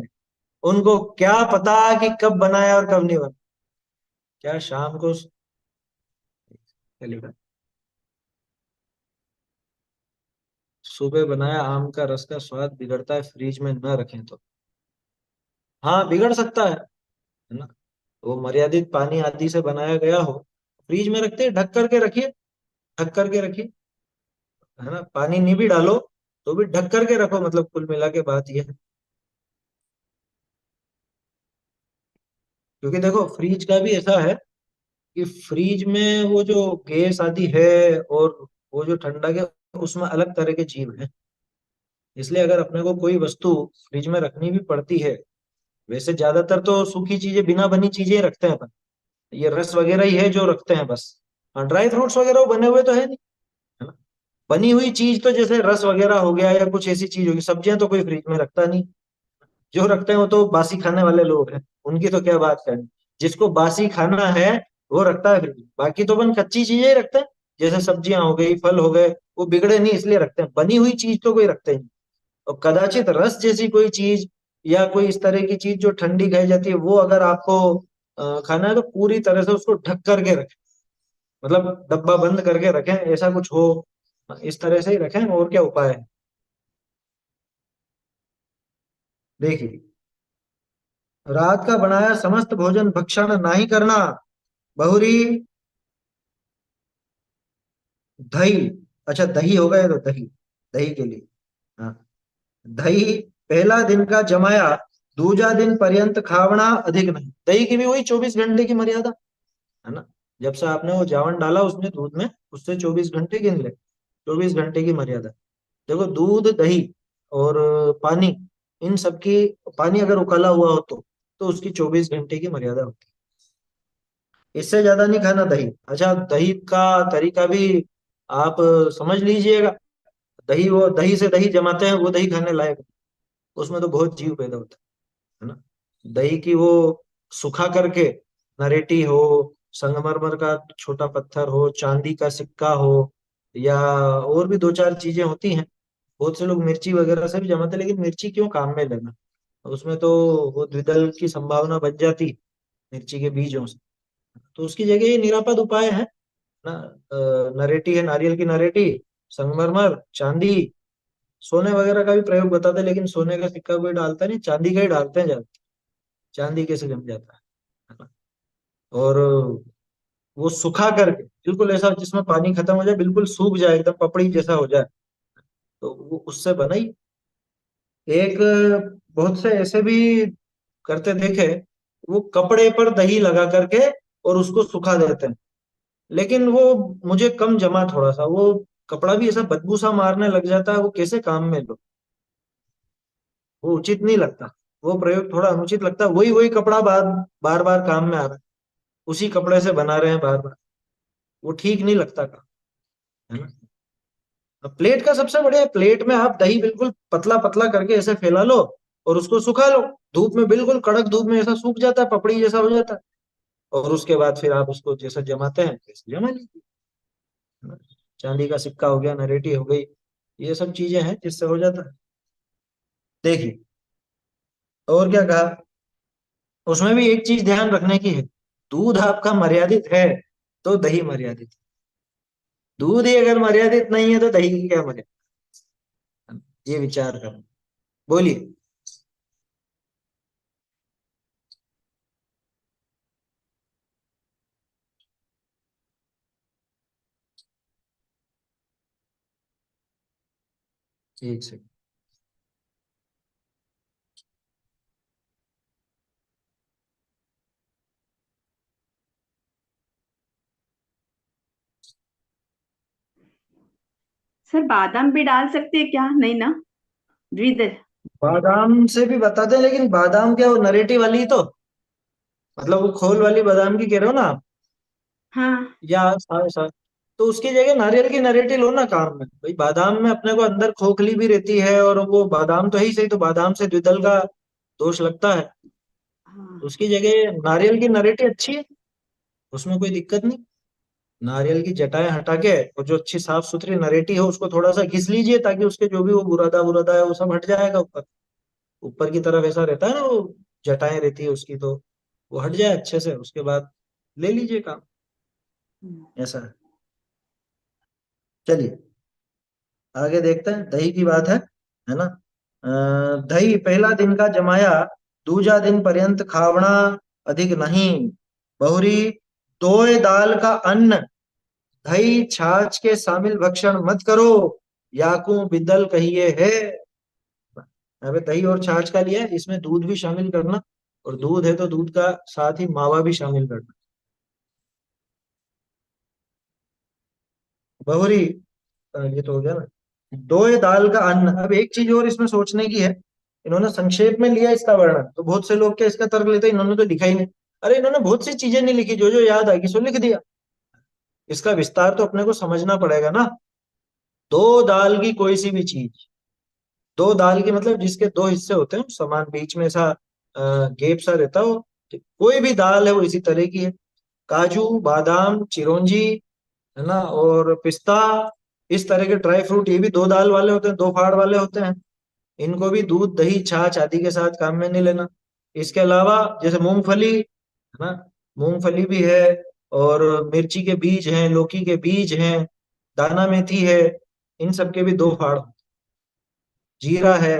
उनको क्या पता कि कब बनाया और कब नहीं बना, क्या शाम को चलेगा, सुबह बनाया आम का रस का स्वाद बिगड़ता है फ्रिज में न रखें तो। हाँ बिगड़ सकता है ना, वो मर्यादित पानी आदि से बनाया गया हो, फ्रिज में रखते ढक करके रखिए, ढक करके रखिए, है ना, पानी नहीं भी डालो तो भी ढक करके रखो, मतलब कुल मिला के बात ये है। क्योंकि देखो फ्रिज का भी ऐसा है कि फ्रिज में वो जो गैस आदि है और वो जो ठंडा के, उसमें अलग तरह के जीव हैं। इसलिए अगर अपने को कोई वस्तु फ्रिज में रखनी भी पड़ती है, वैसे ज्यादातर तो सूखी चीजें बिना बनी चीजें रखते हैं अपन, ये रस वगैरह ही है जो रखते हैं बस। हाँ ड्राई फ्रूट्स वगैरह वो बने हुए तो है नहीं, है ना। बनी हुई चीज तो जैसे रस वगैरह हो गया या कुछ ऐसी चीज होगी, सब्जियां तो कोई फ्रिज में रखता नहीं, जो रखते हैं वो तो बासी खाने वाले लोग हैं, उनकी तो क्या बात करनी। जिसको बासी खाना है वो रखता है फ्रिज में, बाकी तो अपन कच्ची चीजें ही रखते हैं, जैसे सब्जियां हो गई फल हो गए, वो बिगड़े नहीं इसलिए रखते हैं, बनी हुई चीज तो कोई रखते ही नहीं। और कदाचित रस जैसी कोई चीज या कोई इस तरह की चीज जो ठंडी खाई जाती है, वो अगर आपको खाना है तो पूरी तरह से उसको ढक करके रखें, मतलब डब्बा बंद करके रखें, ऐसा कुछ हो, इस तरह से ही रखें, और क्या उपाय है। देखिए, रात का बनाया समस्त भोजन भक्षण नहीं करना। बहुरी, दही, अच्छा दही होगा ये तो, दही, दही के लिए, हाँ, दही पहला दिन का जमाया दूजा दिन पर्यंत खावना अधिक नहीं। दही की भी वही 24 घंटे की मर्यादा, है ना, जब से आपने वो जावन डाला उसमें दूध में, उससे 24 घंटे गिन ले, 24 घंटे की मर्यादा। देखो दूध दही और पानी, इन सबकी, पानी अगर उकाला हुआ हो तो उसकी 24 घंटे की मर्यादा होती है। इससे ज्यादा नहीं खाना दही। अच्छा, दही का तरीका भी आप समझ लीजिएगा। दही, वो दही से दही जमाते हैं, वो दही खाने लायक नहीं। उसमें तो बहुत जीव पैदा होता है ना। दही की वो सुखा करके, नरेटी हो, संगमरमर का छोटा पत्थर हो, चांदी का सिक्का हो, या और भी दो चार चीजें होती हैं। बहुत से लोग मिर्ची वगैरह से भी जमाते हैं, लेकिन मिर्ची क्यों काम में लेना, उसमें तो वो द्विदल की संभावना बच जाती मिर्ची के बीजों से। तो उसकी जगह ये निरापद उपाय है ना। नरेटी है, नारियल की नरेटी, संगमरमर, चांदी, सोने वगैरह का भी प्रयोग बताते हैं, लेकिन सोने का सिक्का कोई डालता नहीं, चांदी का ही डालते हैं ज्यादा। चांदी कैसे जम जाता है ना। और वो सुखा करके बिल्कुल ऐसा जिसमें पानी खत्म हो जाए, बिल्कुल सूख जाए, एकदम पपड़ी जैसा हो जाए, तो वो उससे बनाई। एक बहुत से ऐसे भी करते देखे, वो कपड़े पर दही लगा करके और उसको सुखा देते हैं, लेकिन वो मुझे कम जमा थोड़ा सा, वो कपड़ा भी ऐसा बदबू सा मारने लग जाता है, वो कैसे काम में लो, वो उचित नहीं लगता। वो प्रयोग थोड़ा अनुचित लगता है। वही वही कपड़ा बार बार बार काम में आ रहा है, उसी कपड़े से बना रहे हैं बार बार, वो ठीक नहीं लगता काम, है ना। अब प्लेट का सबसे बढ़िया, प्लेट में आप दही बिल्कुल पतला पतला करके ऐसे फैला लो और उसको सुखा लो। धूप में, बिल्कुल कड़क धूप में ऐसा सूख जाता है, पपड़ी जैसा हो जाता है। और उसके बाद फिर आप उसको जैसा जमाते हैं वैसे जमा लीजिए, है ना? चांदी का सिक्का हो गया, नरेटी हो गई, ये सब चीजें हैं जिससे हो जाता है। देखिए, और क्या कहा, उसमें भी एक चीज ध्यान रखने की है। दूध आपका मर्यादित है तो दही मर्यादित है। दूध ही अगर मर्यादित नहीं है तो दही की क्या मर्यादा, ये विचार करना। बोलिए। एक सेकंड। सर बादाम भी डाल सकते हैं क्या? नहीं ना? द्विदल। बादाम से भी बताते हैं, लेकिन बादाम क्या, वो नरेटी वाली ही तो, मतलब वो खोल वाली बादाम की कह रहे हो ना आप? हाँ। या तो उसकी जगह नारियल की नरेटी लो ना काम में। भाई बादाम में अपने को अंदर खोखली भी रहती है, और वो बादाम तो है ही सही, तो बादाम से द्विदल का दोष लगता है। हाँ। उसकी जगह नारियल की नरेटी अच्छी है, उसमें कोई दिक्कत नहीं। नारियल की जटाएं हटा के, और जो अच्छी साफ सुथरी नरेटी हो उसको थोड़ा सा घिस लीजिए, ताकि उसके जो भी वो बुरादा बुरादा है वो सब हट जाएगा। ऊपर ऊपर की तरफ ऐसा रहता है ना, वो जटाएं रहती है उसकी, तो वो हट जाए अच्छे से, उसके बाद ले लीजिए काम। हम्म। ऐसा है। चलिए आगे देखते हैं, दही की बात है ना। दही पहला दिन का जमाया, दूजा दिन पर्यंत खावना अधिक नहीं। बहुरी दोय दाल का अन्न, दही छाछ के शामिल भक्षण मत करो, याकू बिदल कहिए है। अबे दही और छाछ का लिया है, इसमें दूध भी शामिल करना, और दूध है तो दूध का साथ ही मावा भी शामिल करना। बहुरी, ये तो हो गया ना। दोए दाल का अन्न, अब एक चीज और इसमें सोचने की है। इन्होंने संक्षेप में लिया इसका वर्णन, तो बहुत से लोग क्या इसका तर्क लेते हैं, इन्होंने तो लिखा ही नहीं। अरे इन्होंने बहुत सी चीजें नहीं लिखी, जो जो याद आएगी सो लिख दिया। इसका विस्तार तो अपने को समझना पड़ेगा ना। दो दाल की कोई सी भी चीज, दो दाल की मतलब जिसके दो हिस्से होते हैं, समान बीच में ऐसा गैप सा रहता हो, कोई भी दाल है वो इसी तरह की है। काजू, बादाम, चिरौंजी, है ना, और पिस्ता, इस तरह के ड्राई फ्रूट, ये भी दो दाल वाले होते हैं, दो फाड़ वाले होते हैं। इनको भी दूध, दही, छाछ आदि के साथ काम में नहीं लेना। इसके अलावा जैसे मूंगफली, है ना, मूंगफली भी है, और मिर्ची के बीज हैं, लौकी के बीज हैं, दाना मेथी है, इन सब के भी दो फाड़। जीरा है,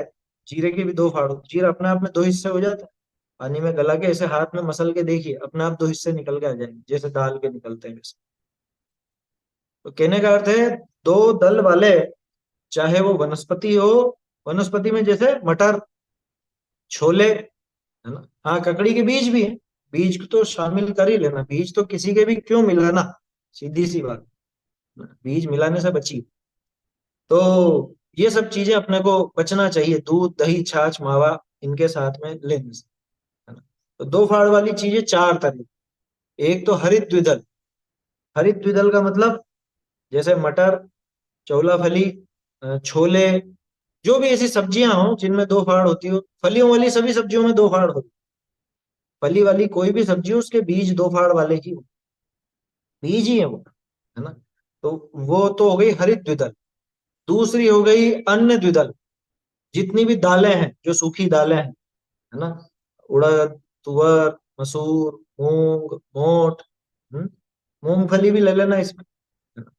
जीरे के भी दो फाड़। जीरा अपने आप में दो हिस्से हो जाता है। पानी में गला के ऐसे हाथ में मसल के देखिए, अपने आप दो हिस्से निकल के आ जाएंगे, जैसे दाल के निकलते हैं वैसे। तो कहने का अर्थ है, दो दल वाले, चाहे वो वनस्पति हो, वनस्पति में जैसे मटर, छोले, है ना, हाँ ककड़ी के बीज भी है, बीज को तो शामिल कर ही लेना, बीज तो किसी के भी क्यों मिलाना, सीधी सी बात, बीज मिलाने से बची। तो ये सब चीजें अपने को बचना चाहिए, दूध दही छाछ मावा इनके साथ में लेने से, है ना। तो दो फाड़ वाली चीजें चार तरह, एक तो हरित द्विदल। हरित द्विदल का मतलब जैसे मटर, चौला फली, छोले, जो भी ऐसी सब्जियां हो जिनमें दो फाड़ होती हो, फलियों वाली सभी सब्जियों में दो फाड़ होती, फली वाली कोई भी सब्जी हो उसके बीज दो फाड़ वाले ही हो, बीज ही है वो, है ना। तो वो तो हो गई हरित द्विदल। दूसरी हो गई अन्य द्विदल, जितनी भी दालें हैं जो सूखी दालें हैं, है ना, उड़द, तुअर, मसूर, मूंग, मोठ, हम्म, मूंगफली भी ले लेना इसमें, है ना।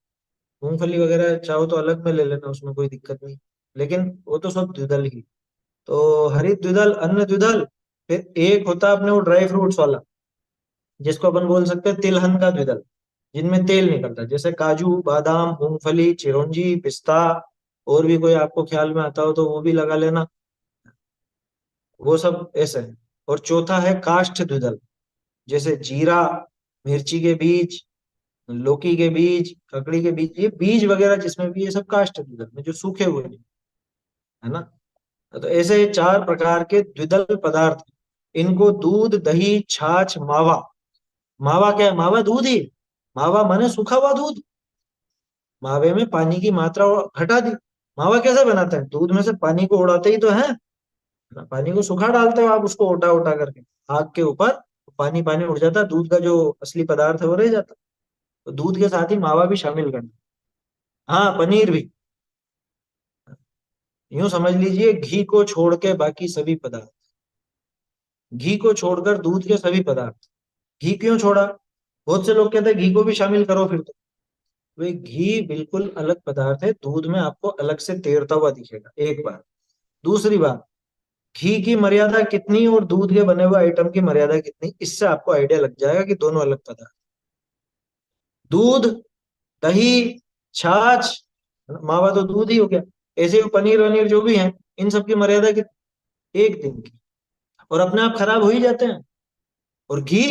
मूंगफली वगैरह चाहो तो अलग में ले लेना, उसमें कोई दिक्कत नहीं, लेकिन वो तो सब द्विदल ही। तो हरित द्विदल, अन्न द्विदल, फिर एक होता है अपने वो ड्राई फ्रूट्स वाला, जिसको अपन बोल सकते हैं तिलहन का द्विदल, जिनमें तेल निकलता है, जैसे काजू, बादाम, मूंगफली, चिरौंजी, पिस्ता, और भी कोई आपको ख्याल में आता हो तो वो भी लगा लेना, वो सब ऐसे है। और चौथा है काष्ठ द्विदल, जैसे जीरा, मिर्ची के बीज, लौकी के बीज, ककड़ी के बीज, ये बीज वगैरह जिसमें भी, ये सब काष्ठ द्विदल में जो सूखे हुए हैं, है ना। तो ऐसे चार प्रकार के द्विदल पदार्थ, इनको दूध दही छाछ मावा, मावा क्या है, मावा दूध ही है। मावा माने सूखा हुआ दूध, मावे में पानी की मात्रा घटा दी। मावा कैसे बनाते हैं, दूध में से पानी को उड़ाते ही तो है ना, पानी को सुखा डालते हो आप उसको उल्टा उल्टा करके आग के ऊपर, पानी पानी उड़ जाता है, दूध का जो असली पदार्थ है वो रह जाता है। तो दूध के साथ ही मावा भी शामिल करना। हाँ, पनीर भी। यूं समझ लीजिए, घी को छोड़ के बाकी सभी पदार्थ, घी को छोड़कर दूध के सभी पदार्थ। घी क्यों छोड़ा, बहुत से लोग कहते हैं घी को भी शामिल करो फिर तो। वे घी बिल्कुल अलग पदार्थ है, दूध में आपको अलग से तैरता हुआ दिखेगा, एक बात। दूसरी बात, घी की मर्यादा कितनी और दूध के बने हुए आइटम की मर्यादा कितनी, इससे आपको आइडिया लग जाएगा कि दोनों अलग पदार्थ। दूध, दही, छाछ, मावा तो दूध ही हो गया, ऐसे ही पनीर वनीर जो भी है, इन सब की मर्यादा कितनी, एक दिन की, और अपने आप खराब हो ही जाते हैं। और घी,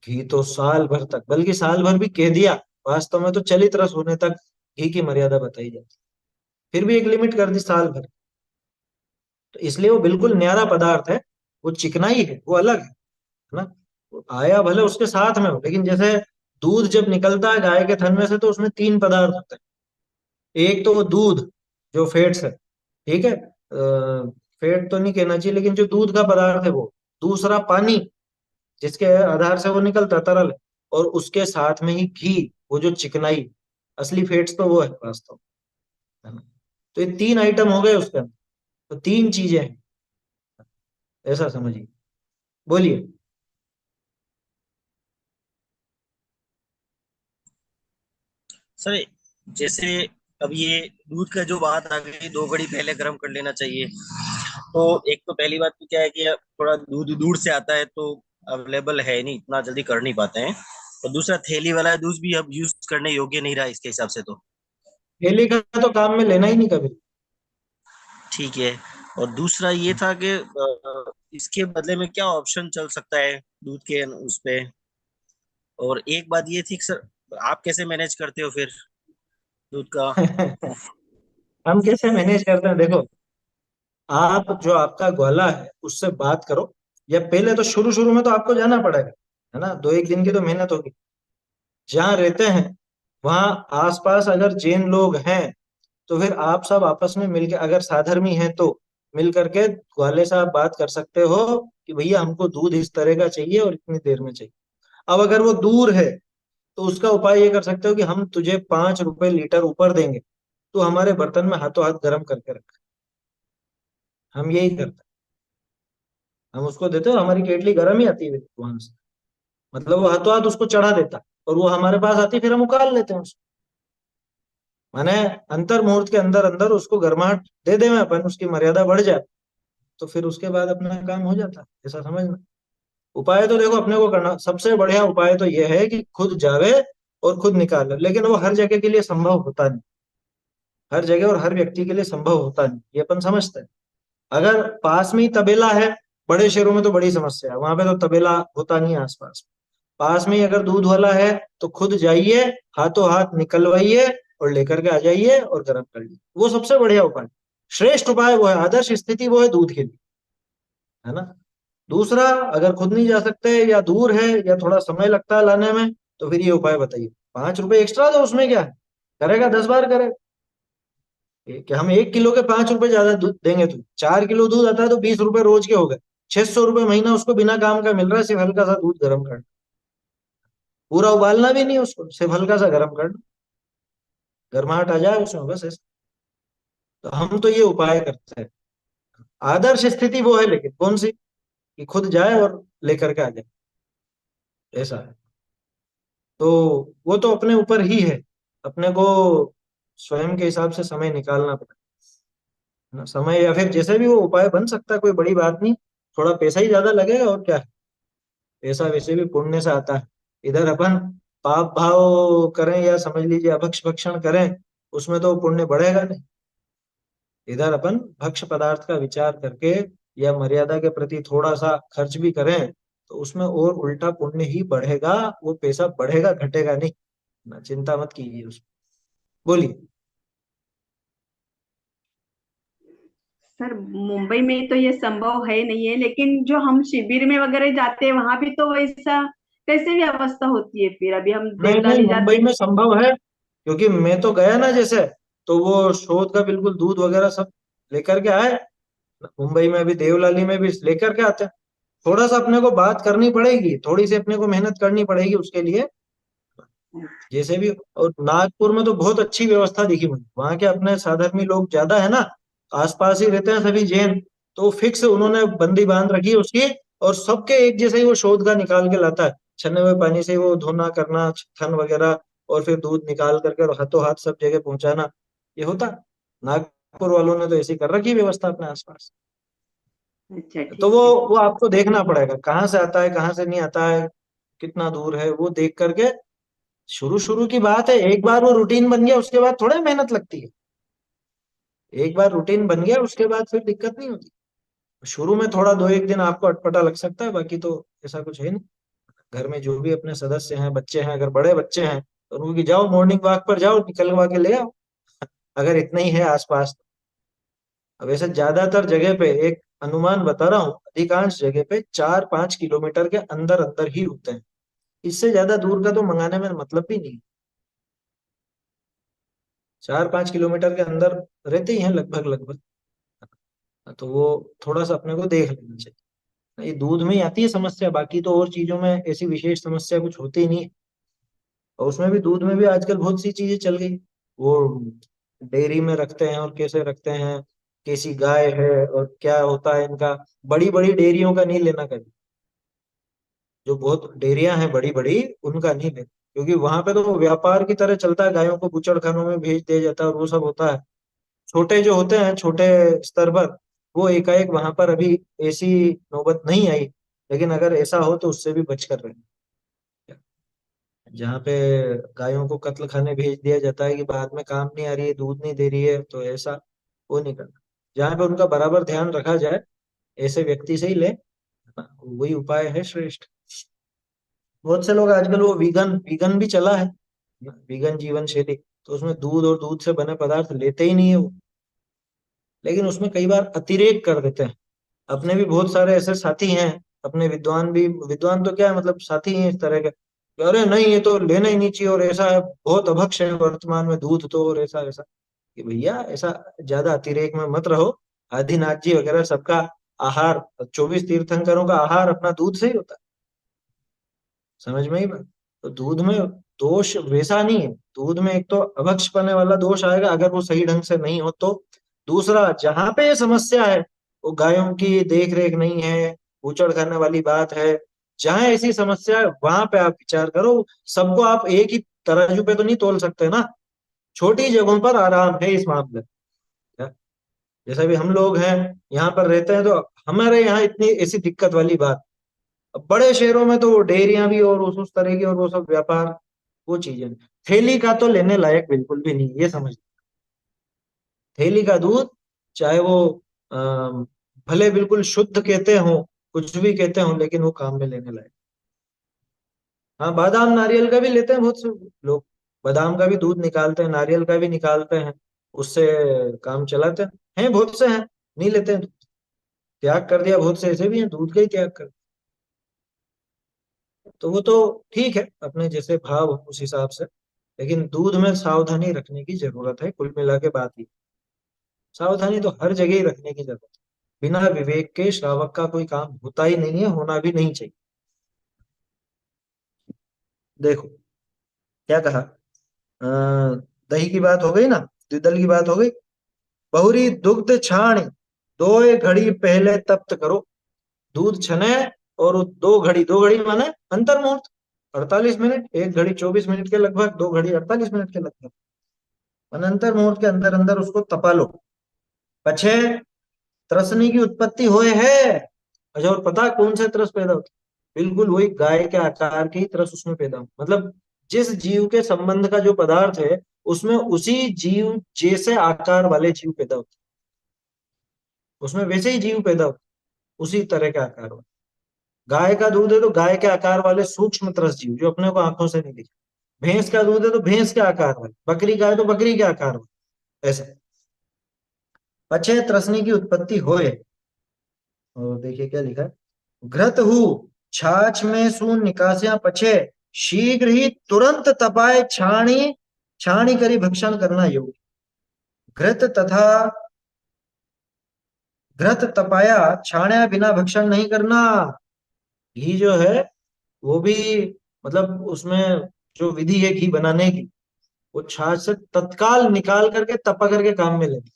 घी तो साल भर तक, बल्कि साल भर भी कह दिया, वास्तव में तो चलित रस होने तक घी की मर्यादा बताई जाती, फिर भी एक लिमिट कर दी साल भर। तो इसलिए वो बिल्कुल न्यारा पदार्थ है, वो चिकनाई है, वो अलग है ना। वो आया भले उसके साथ में हो, लेकिन जैसे दूध जब निकलता है गाय के थन में से, तो उसमें तीन पदार्थ होते हैं। एक तो वो दूध जो फैट्स है, ठीक है, फैट तो नहीं कहना चाहिए, लेकिन जो दूध का पदार्थ है वो। दूसरा पानी, जिसके आधार से वो निकलता है, तरल है। और उसके साथ में ही घी, वो जो चिकनाई, असली फैट्स तो वो है वास्तव, है ना। तो ये तीन आइटम हो गए उसके अंदर, तो तीन चीजें हैं, ऐसा समझिए। बोलिए। सर, जैसे अब ये दूध का जो बात आ गई, 2 घड़ी पहले गर्म कर लेना चाहिए। तो एक तो पहली बात तो क्या है कि अब थोड़ा दूध दूर से आता है तो अवेलेबल है नहीं, इतना जल्दी कर नहीं पाते हैं। और दूसरा, थैली वाला दूध भी अब यूज करने योग्य नहीं रहा इसके हिसाब से तो। डेली का तो काम में लेना ही नहीं कभी। ठीक है। और दूसरा ये था कि इसके बदले में क्या ऑप्शन चल सकता है दूध के उस पे। और एक बात ये थी कि सर, आप कैसे मैनेज करते हो फिर दूध का। हम कैसे मैनेज करते हैं, देखो, आप जो आपका ग्वाला है उससे बात करो, या पहले तो शुरू शुरू में तो आपको जाना पड़ेगा, है ना, दो एक दिन की तो मेहनत होगी। जहाँ रहते हैं वहाँ आसपास अगर जैन लोग हैं, तो फिर आप सब आपस में मिलकर, अगर साधर्मी हैं तो मिल करके ग्वाले से आप बात कर सकते हो कि भैया हमको दूध इस तरह का चाहिए और इतनी देर में चाहिए। अब अगर वो दूर है, तो उसका उपाय ये कर सकते हो कि हम तुझे 5 रुपए लीटर ऊपर देंगे, तो हमारे बर्तन में हाथों हाथ गर्म करके रख। हम यही करते हैं, हम उसको देते हैं और हमारी केटली गर्म ही आती है वहां से, मतलब वो हाथों हाथ उसको चढ़ा देता है, और वो हमारे पास आती है, फिर हम उकाल लेते हैं उसको। माने अंतर मुहूर्त के अंदर अंदर उसको गर्माहट दे दें अपन, उसकी मर्यादा बढ़ जाए, तो फिर उसके बाद अपना काम हो जाता है, ऐसा समझना। उपाय तो देखो अपने को करना, सबसे बढ़िया उपाय तो यह है कि खुद जावे और खुद निकाले, लेकिन वो हर जगह के लिए संभव होता नहीं, हर जगह और हर व्यक्ति के लिए संभव होता नहीं, ये अपन समझते हैं। अगर पास में ही तबेला है, बड़े शहरों में तो बड़ी समस्या है, वहां पे तो तबेला होता नहीं है आसपास। पास में ही अगर दूध वाला है, तो खुद जाइए, हाथों हाथ निकलवाइए, और लेकर के आ जाइए और गर्म कर लीजिए। वो सबसे बढ़िया उपाय, श्रेष्ठ उपाय वो है, आदर्श स्थिति वो है दूध के लिए, है ना। दूसरा, अगर खुद नहीं जा सकते या दूर है या थोड़ा समय लगता है लाने में, तो फिर ये उपाय बताइए। 5 रुपए एक्स्ट्रा दो, उसमें क्या है, करेगा 10 बार करेगा। कि हम 1 किलो के 5 रुपए ज्यादा दूध देंगे, तो 4 किलो दूध आता है तो 20 रुपए रोज के हो गए, 600 रुपए महीना उसको बिना काम का मिल रहा है, सिर्फ हल्का सा दूध गर्म करना, पूरा उबालना भी नहीं उसको, सिर्फ हल्का सा गर्म करना, गर्माहट आ जाए उसमें, बस ऐसा। तो हम तो ये उपाय करते हैं। आदर्श स्थिति वो है, लेकिन कौन सी, कि खुद जाए और लेकर के आ जाए, ऐसा है। तो वो तो अपने ऊपर ही है, अपने को स्वयं के हिसाब से समय निकालना पड़ेगा ना, समय या फिर जैसे भी वो उपाय बन सकता है, कोई बड़ी बात नहीं। थोड़ा पैसा ही ज्यादा लगेगा और क्या है, पैसा वैसे भी पुण्य से आता है। इधर अपन पाप भाव करें या समझ लीजिए अभक्ष भक्षण करें, उसमें तो पुण्य बढ़ेगा नहीं। इधर अपन भक्ष पदार्थ का विचार करके या मर्यादा के प्रति थोड़ा सा खर्च भी करें, तो उसमें और उल्टा पुण्य ही बढ़ेगा, वो पैसा बढ़ेगा घटेगा नहीं ना, चिंता मत कीजिए उसमें। बोलिए। सर मुंबई में तो ये संभव है नहीं है, लेकिन जो हम शिविर में वगैरह जाते हैं वहां भी तो वैसा कैसे भी अवस्था होती है। फिर अभी हम नहीं नहीं, देवलाली मुंबई जाते में संभव है, क्योंकि मैं तो गया ना जैसे, तो वो शोध का बिल्कुल दूध वगैरह सब लेकर के आए। मुंबई में भी देवलाली में भी लेकर के आते हैं। थोड़ा सा अपने को बात करनी पड़ेगी, थोड़ी सी अपने को मेहनत करनी पड़ेगी उसके लिए, हैं। जैसे भी। और नागपुर में तो बहुत अच्छी व्यवस्था दिखी मुझे, वहां के अपने साधर्मी लोग ज्यादा है ना, आसपास ही रहते हैं सभी जैन, तो फिक्स उन्होंने बंदी बांध रखी है उसकी। और सबके एक जैसे ही वो शोध का निकाल के लाता है, छन्ने हुए पानी से वो धोना करना थन वगैरह, और फिर दूध निकाल करके और हाथों हाथ सब जगह पहुंचाना, ये होता है। नागपुर वालों ने तो ऐसी कर रखी है व्यवस्था अपने आसपास। अच्छा तो ठीक है। वो आपको देखना पड़ेगा कहाँ से आता है कहाँ से नहीं आता है, कितना दूर है, वो देख करके। शुरू शुरू की बात है, एक बार वो रूटीन बन गया उसके बाद थोड़ा मेहनत लगती है। एक बार रूटीन बन गया उसके बाद फिर दिक्कत नहीं होती। शुरू में थोड़ा 2 एक दिन आपको अटपटा लग सकता है, बाकी तो ऐसा कुछ है नहीं। घर में जो भी अपने सदस्य हैं, बच्चे हैं, अगर बड़े बच्चे हैं तो उनको कि जाओ मॉर्निंग वॉक पर जाओ, निकलवा के ले आओ, अगर इतना ही है आसपास तो। अब ऐसे ज्यादातर जगह पे, एक अनुमान बता रहा हूँ, अधिकांश जगह पे 4-5 किलोमीटर के अंदर अंदर ही होते हैं। इससे ज्यादा दूर का तो मंगाने में मतलब भी नहीं। 4-5 किलोमीटर के अंदर रहते ही हैं लगभग लगभग। तो वो थोड़ा सा अपने को देख लेना चाहिए। ये दूध में ही आती है समस्या, बाकी तो और चीजों में ऐसी विशेष समस्या कुछ होती ही नहीं है। और उसमें भी, दूध में भी आजकल बहुत सी चीजें चल गई। वो डेयरी में रखते हैं और कैसे रखते हैं, कैसी गाय है और क्या होता है इनका। बड़ी बड़ी डेयरियों का नहीं लेना कभी, जो बहुत डेयरियां हैं बड़ी बड़ी, उनका नहीं लेना, क्योंकि वहां पे तो वो व्यापार की तरह चलता है, गायों को बूचड़ खानों में भेज दिया जाता है और वो सब होता है। छोटे जो होते हैं छोटे स्तर पर, वो एकाएक वहां पर अभी ऐसी नौबत नहीं आई, लेकिन अगर ऐसा हो तो उससे भी बच कर रहे, जहाँ पे गायों को कत्ल खाने भेज दिया जाता है कि बाद में काम नहीं आ रही है, दूध नहीं दे रही है, तो ऐसा वो नहीं करना। जहाँ पे उनका बराबर ध्यान रखा जाए, ऐसे व्यक्ति से ही ले, वही उपाय है श्रेष्ठ। बहुत से लोग आजकल वो वीगन वीगन भी चला है, वीगन जीवन शैली, तो उसमें दूध और दूध से बने पदार्थ लेते ही नहीं है वो, लेकिन उसमें कई बार अतिरेक कर देते हैं। अपने भी बहुत सारे ऐसे साथी हैं, अपने विद्वान भी, विद्वान तो क्या है, मतलब साथी हैं इस तरह के, कि अरे नहीं ये तो लेना ही नहीं चाहिए, और ऐसा है, बहुत अभक्ष है वर्तमान में दूध तो, और ऐसा ऐसा, कि भैया ऐसा ज्यादा अतिरेक में मत रहो। आदिनाथ जी वगैरह सबका आहार, 24 तीर्थंकरों का आहार अपना दूध से ही होता है, समझ में ही बात। तो दूध में दोष वैसा नहीं है, दूध में एक तो अभक्ष पने वाला दोष आएगा अगर वो सही ढंग से नहीं हो तो। दूसरा, जहां पे ये समस्या है, वो गायों की देख रेख नहीं है, बूचड़ खाने वाली बात है, जहां ऐसी समस्या है वहां पे आप विचार करो। सबको आप एक ही तराजू पे तो नहीं तोल सकते ना, छोटी जगहों पर आराम है इस मामले में। क्या? जैसे भी हम लोग हैं, यहाँ पर रहते हैं, तो हमारे यहाँ इतनी ऐसी दिक्कत वाली बात। अब बड़े शहरों में तो वो डेयरियां भी और उस तरह की और वो सब व्यापार, वो चीजें नहीं। थैली का तो लेने लायक बिल्कुल भी नहीं, ये समझ। थैली का दूध, चाहे वो भले बिल्कुल शुद्ध कहते हो, कुछ भी कहते हो, लेकिन वो काम में लेने लायक। हाँ, बादाम नारियल का भी लेते हैं बहुत से लोग, बादाम का भी दूध निकालते हैं, नारियल का भी निकालते हैं, उससे काम चलाते हैं। बहुत से हैं नहीं लेते हैं, त्याग कर दिया, बहुत से ऐसे भी हैं दूध का ही त्याग कर। तो वो तो ठीक है, अपने जैसे भाव हो उस हिसाब से, लेकिन दूध में सावधानी रखने की जरूरत है। कुल मिला के बात ही, सावधानी तो हर जगह ही रखने की जरूरत है। बिना विवेक के श्रावक का कोई काम होता ही नहीं है, होना भी नहीं चाहिए। देखो क्या कहा, दही की बात हो गई ना, द्विदल की बात हो गई। बहुरी दुग्ध छाण, दो घड़ी पहले तप्त करो। दूध छने और 2 घड़ी, 2 घड़ी माने अंतर मुहूर्त, 48 मिनट, 1 घड़ी 24 मिनट के लगभग, 2 घड़ी 48 मिनट के लगभग, अंतर मुहूर्त के अंदर अंदर उसको तपा लो। पछे त्रसनी की उत्पत्ति होए है। अच्छा, और पता कौन सा त्रस पैदा होता है? बिल्कुल वही गाय के आकार की त्रस उसमें पैदा हो, मतलब जिस जीव के संबंध का जो पदार्थ है, उसमें उसी जीव जैसे आकार वाले जीव पैदा होते हैं, उसमें वैसे ही जीव पैदा होते हैं, उसी तरह के आकार वाले। गाय का दूध है तो गाय के आकार वाले सूक्ष्म त्रस जीव जो अपने को आंखों से नहीं दिखते। भैंस का दूध है तो भैंस के आकार वाले, बकरी का है तो बकरी के आकार वाले, ऐसे। पछे त्रसनी की उत्पत्ति होए, और देखिए क्या लिखा है, घृत हु छाछ में सु निकासिया पछे, शीघ्र ही तुरंत तपाए छाणी, छाणी करी भक्षण करना योग्य। घृत तथा घृत तपाया छाण्या बिना भक्षण नहीं करना। घी जो है वो भी, मतलब उसमें जो विधि है घी बनाने की, वो छाछ से तत्काल निकाल करके तपा करके काम में लेंगे।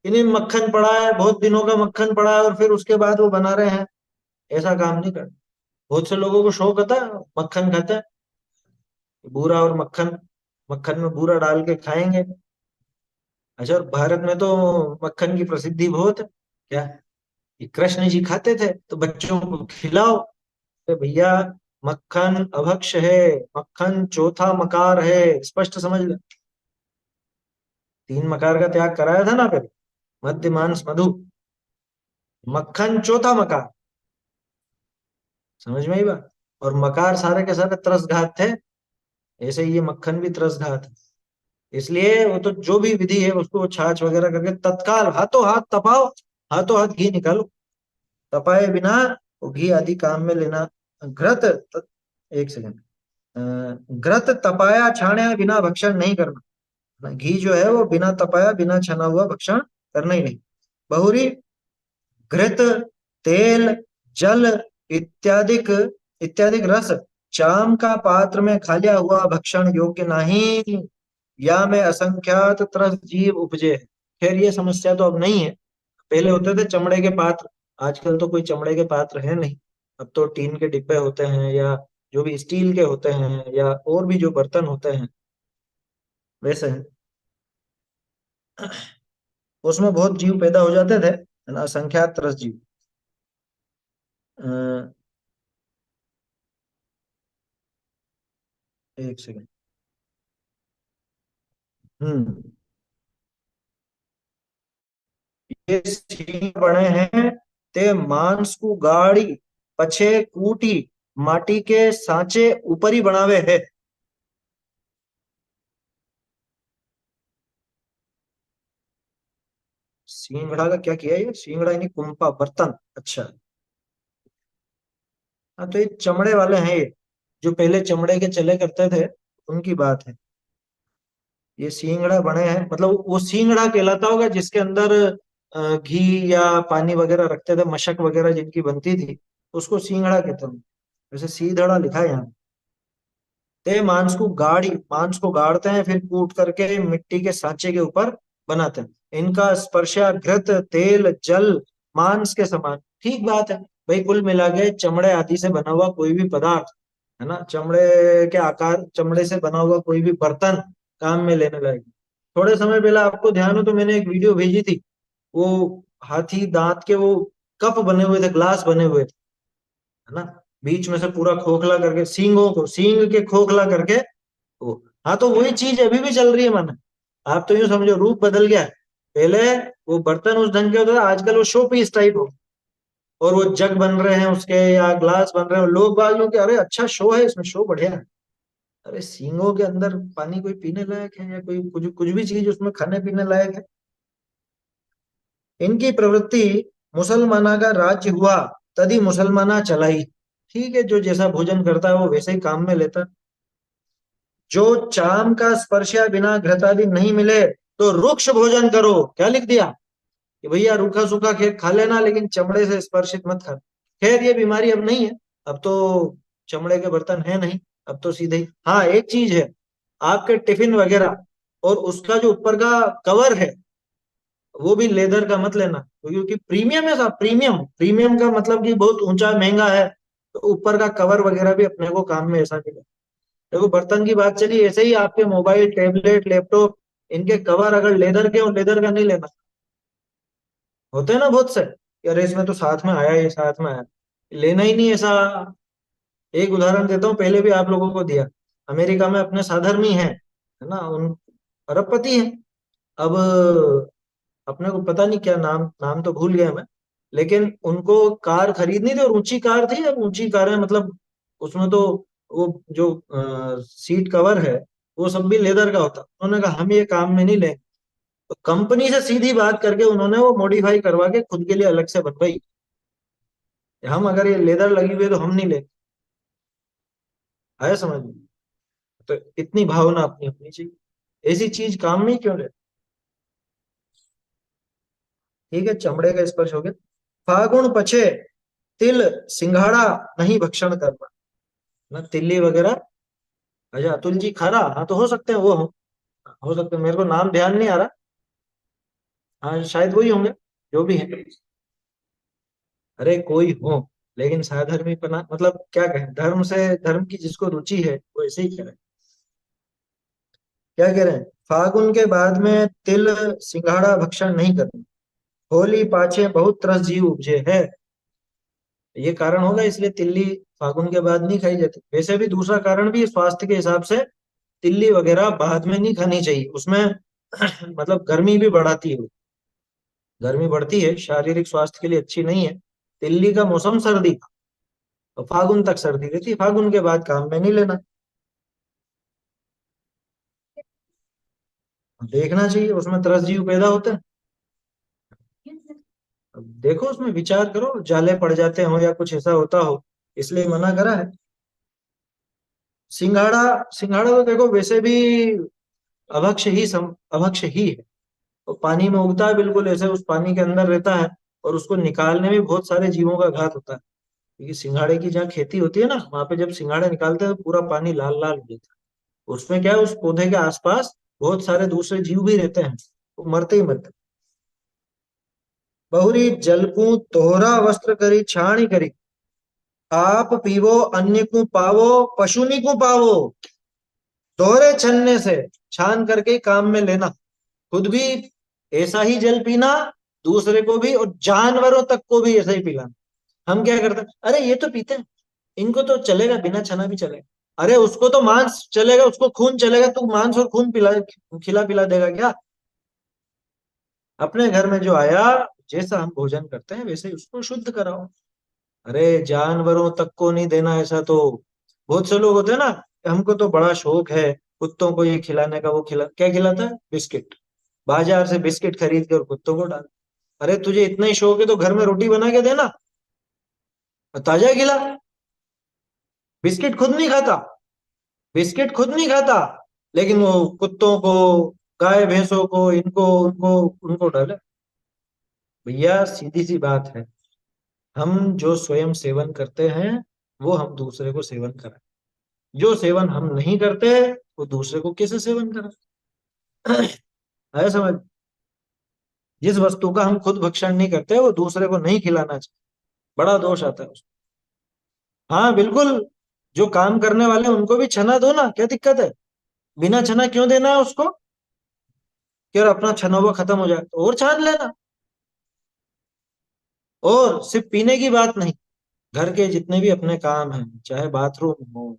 इन्हें मक्खन पड़ा है, बहुत दिनों का मक्खन पड़ा है और फिर उसके बाद वो बना रहे हैं, ऐसा काम नहीं करना। बहुत से लोगों को शौक होता है, मक्खन खाता है, बूरा और मक्खन, मक्खन में बूरा डाल के खाएंगे। अच्छा, और भारत में तो मक्खन की प्रसिद्धि बहुत है। क्या, ये कृष्ण जी खाते थे तो बच्चों को खिलाओ। तो भैया, मक्खन अभक्ष है, मक्खन चौथा मकार है, स्पष्ट समझ ले। 3 मकार का त्याग कराया था ना कभी, मध्य मांस मधु, मक्खन चौथा मकार, समझ में आई बात। और मकार सारे के सारे त्रसघात थे, ऐसे ही ये मक्खन भी त्रसघात है। इसलिए वो तो जो भी विधि है उसको छाछ वगैरह करके तत्काल हाथों हाथ तपाओ, हाथों हाथ घी निकालो, तपाए बिना वो घी आदि काम में लेना। घृत एक सेकंड, घृत तपाया छाणया बिना भक्षण नहीं करना। घी जो है वो बिना तपाया बिना छना हुआ भक्षण करना ही नहीं। बहुरी घृत, तेल, जल इत्यादि इत्यादि रस चाम का पात्र में खालिया हुआ भक्षण योग्य नहीं, या में असंख्यात त्रस जीव उपजे है। खैर ये समस्या तो अब नहीं है, पहले होते थे चमड़े के पात्र, आजकल तो कोई चमड़े के पात्र है नहीं। अब तो टीन के डिब्बे होते हैं, या जो भी स्टील के होते हैं, या और भी जो बर्तन होते हैं वैसे हैं। उसमें बहुत जीव पैदा हो जाते थे, है ना, असंख्यात त्रस जीव। अ, एक सेकंड। हम्म, ये सींग बने हैं ते मांस को गाड़ी पछे कूटी माटी के सांचे ऊपरी बनावे है। सींगड़ा का क्या किया, ये सींगड़ा यानी कुंपा बर्तन, अच्छा। हाँ, तो ये चमड़े वाले हैं, ये जो पहले चमड़े के चले करते थे उनकी बात है। ये सींगड़ा बने हैं, मतलब वो सींगड़ा कहलाता होगा जिसके अंदर घी या पानी वगैरह रखते थे, मशक वगैरह जिनकी बनती थी, उसको सींगड़ा कहते हैं। वैसे सीधड़ा लिखा है यहाँ। ते मांस को गाड़ी, मांस को गाड़ते हैं, फिर कूट करके मिट्टी के सांचे के ऊपर बनाते हैं। इनका स्पर्शा घृत, तेल, जल मांस के समान। ठीक बात है भाई, कुल मिला के चमड़े आदि से बना हुआ कोई भी पदार्थ, है ना, चमड़े के आकार, चमड़े से बना हुआ कोई भी बर्तन काम में लेने लायक। थोड़े समय पहले आपको ध्यान हो तो मैंने एक वीडियो भेजी थी, वो हाथी दांत के वो कप बने हुए थे, ग्लास बने हुए थे, है ना, बीच में से पूरा खोखला करके, सींगों को सींग के खोखला करके वो। हाँ, तो वही चीज अभी भी चल रही है माना। आप तो यूं समझो रूप बदल गया है। पहले वो बर्तन उस ढंग के होते थे, आजकल वो शो पीस टाइप हो, और वो जग बन रहे हैं उसके या ग्लास बन रहे हैं, लोग बाग के अरे अच्छा शो है इसमें, शो बढ़िया है। अरे सींगों के अंदर पानी कोई पीने लायक है, या कोई कुछ कुछ भी चीज उसमें खाने पीने लायक है? इनकी प्रवृत्ति मुसलमाना का राज्य हुआ, तभी मुसलमाना चलाई। ठीक है, जो जैसा भोजन करता है वो वैसे ही काम में लेता है। जो चाम का स्पर्श या बिना घृतादि नहीं मिले तो रुक्ष भोजन करो, क्या लिख दिया कि भैया रूखा सूखा खा लेना, लेकिन चमड़े से स्पर्शित मत खा। खैर ये बीमारी अब नहीं है, अब तो चमड़े के बर्तन है नहीं, अब तो सीधे ही। हाँ एक चीज है, आपके टिफिन वगैरह और उसका जो ऊपर का कवर है वो भी लेदर का मत लेना, क्योंकि प्रीमियम है साहब, प्रीमियम। प्रीमियम का मतलब कि बहुत ऊंचा महंगा है, तो ऊपर का कवर वगैरह भी अपने को काम में ऐसा मिले। देखो बर्तन की बात चली, ऐसे ही आपके मोबाइल टैबलेट लैपटॉप, इनके कवर अगर लेदर के और लेदर का नहीं लेना। होते हैं ना बहुत से, यार इसमें तो साथ में आया, ये साथ में आया, लेना ही नहीं ऐसा। एक उदाहरण देता हूँ, पहले भी आप लोगों को दिया। अमेरिका में अपने साधर्मी है ना, उन अरबपति हैं। अब अपने को पता नहीं क्या नाम, नाम तो भूल गया मैं, लेकिन उनको कार खरीदनी थी और ऊंची कार थी। अब ऊंची कार है मतलब उसमें तो वो जो सीट कवर है वो सब भी लेदर का होता। उन्होंने कहा हम ये काम में नहीं लेंगे, तो कंपनी से सीधी बात करके उन्होंने वो मॉडिफाई करवा के खुद के लिए अलग से बनवाई। हम अगर ये लेदर लगी हुई है तो हम नहीं लेंगे। आया समझ में? तो इतनी भावना अपनी होनी चाहिए, ऐसी चीज काम में ही क्यों ले। ठीक है, चमड़े का स्पर्श हो गया। फागुन पछे तिल सिंघाड़ा नहीं भक्षण करना, ना तिल्ली वगैरह। अच्छा अतुल जी खारा, हाँ तो हो सकते हैं वो हो सकते हैं, मेरे को नाम ध्यान नहीं आ रहा। हाँ शायद वही होंगे, जो भी है। अरे कोई हो, लेकिन साधर्मी पना मतलब क्या कहें, धर्म से, धर्म की जिसको रुचि है वो ऐसे ही करे। क्या कह रहे हैं, फागुन के बाद में तिल सिंघाड़ा भक्षण नहीं करना। होली पाछे बहुत तरस जीव उपजे है, ये कारण होगा इसलिए तिल्ली फागुन के बाद नहीं खाई जाती। वैसे भी दूसरा कारण भी है, स्वास्थ्य के हिसाब से तिल्ली वगैरह बाद में नहीं खानी चाहिए, उसमें मतलब गर्मी भी बढ़ाती है वो। गर्मी बढ़ती है, शारीरिक स्वास्थ्य के लिए अच्छी नहीं है। तिल्ली का मौसम सर्दी का, तो फागुन तक सर्दी रहती है, फागुन के बाद काम में नहीं लेना। देखना चाहिए उसमें तरस जीव पैदा होते हैं। अब देखो उसमें विचार करो, जाले पड़ जाते हो या कुछ ऐसा होता हो, इसलिए मना करा है। सिंघाड़ा, सिंघाड़ा तो देखो वैसे भी अभक्ष ही है। तो पानी में उगता है बिल्कुल ऐसे, उस पानी के अंदर रहता है, और उसको निकालने में बहुत सारे जीवों का घात होता है। क्योंकि सिंघाड़े की जहाँ खेती होती है ना, वहां पे जब सिंघाड़े निकालते हैं तो पूरा पानी लाल लाल हो जाता है। उसमें क्या है, उस पौधे के आसपास बहुत सारे दूसरे जीव भी रहते हैं, वो मरते ही मरते। बहुरी जलकू तोहरा वस्त्र करी छाणी करी, आप पीवो अन्य को पावो पशुनी को पावो। दोहरे छन्ने से छान करके काम में लेना, खुद भी ऐसा ही जल पीना, दूसरे को भी, और जानवरों तक को भी ऐसा ही पिलाना। हम क्या करते हैं, अरे ये तो पीते हैं, इनको तो चलेगा, बिना छना भी चलेगा। अरे उसको तो मांस चलेगा, उसको खून चलेगा, तू मांस और खून पिला, खिला पिला देगा क्या? अपने घर में जो आया, जैसा हम भोजन करते हैं वैसे ही उसको शुद्ध कराओ। अरे जानवरों तक को नहीं देना ऐसा तो। बहुत से लोग होते हैं ना, हमको तो बड़ा शौक है कुत्तों को ये खिलाने का, वो खिला, क्या खिलाता है, बिस्किट। बाजार से बिस्किट खरीद के और कुत्तों को डाल। अरे तुझे इतना ही शौक है तो घर में रोटी बना के देना, और ताजा खिला। बिस्किट खुद नहीं खाता, बिस्किट खुद नहीं खाता, लेकिन वो कुत्तों को, गाय भैंसों को, इनको उनको उनको डाले। भैया सीधी सी बात है, हम जो स्वयं सेवन करते हैं वो हम दूसरे को सेवन कराएं। जो सेवन हम नहीं करते वो दूसरे को कैसे सेवन कराएं? है समझ? जिस वस्तु का हम खुद भक्षण नहीं करते वो दूसरे को नहीं खिलाना चाहिए, बड़ा दोष आता है उसमें। हाँ बिल्कुल, जो काम करने वाले हैं, उनको भी छना दो ना, क्या दिक्कत है? बिना छना क्यों देना है उसको, कि और अपना छना हुआ खत्म हो जाए तो और छान लेना। और सिर्फ पीने की बात नहीं, घर के जितने भी अपने काम हैं, चाहे बाथरूम हो,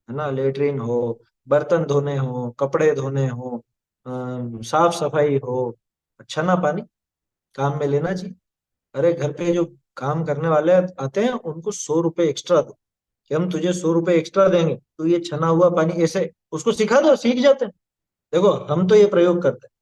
है ना, लेटरिन हो, बर्तन धोने हो, कपड़े धोने हो, साफ सफाई हो, अच्छा ना पानी काम में लेना चाहिए। अरे घर पे जो काम करने वाले आते हैं उनको 100 रुपए एक्स्ट्रा दो, कि हम तुझे 100 रुपए एक्स्ट्रा देंगे, तू ये छना हुआ पानी ऐसे, उसको सिखा दो, सीख जाते हैं। देखो हम तो ये प्रयोग करते हैं,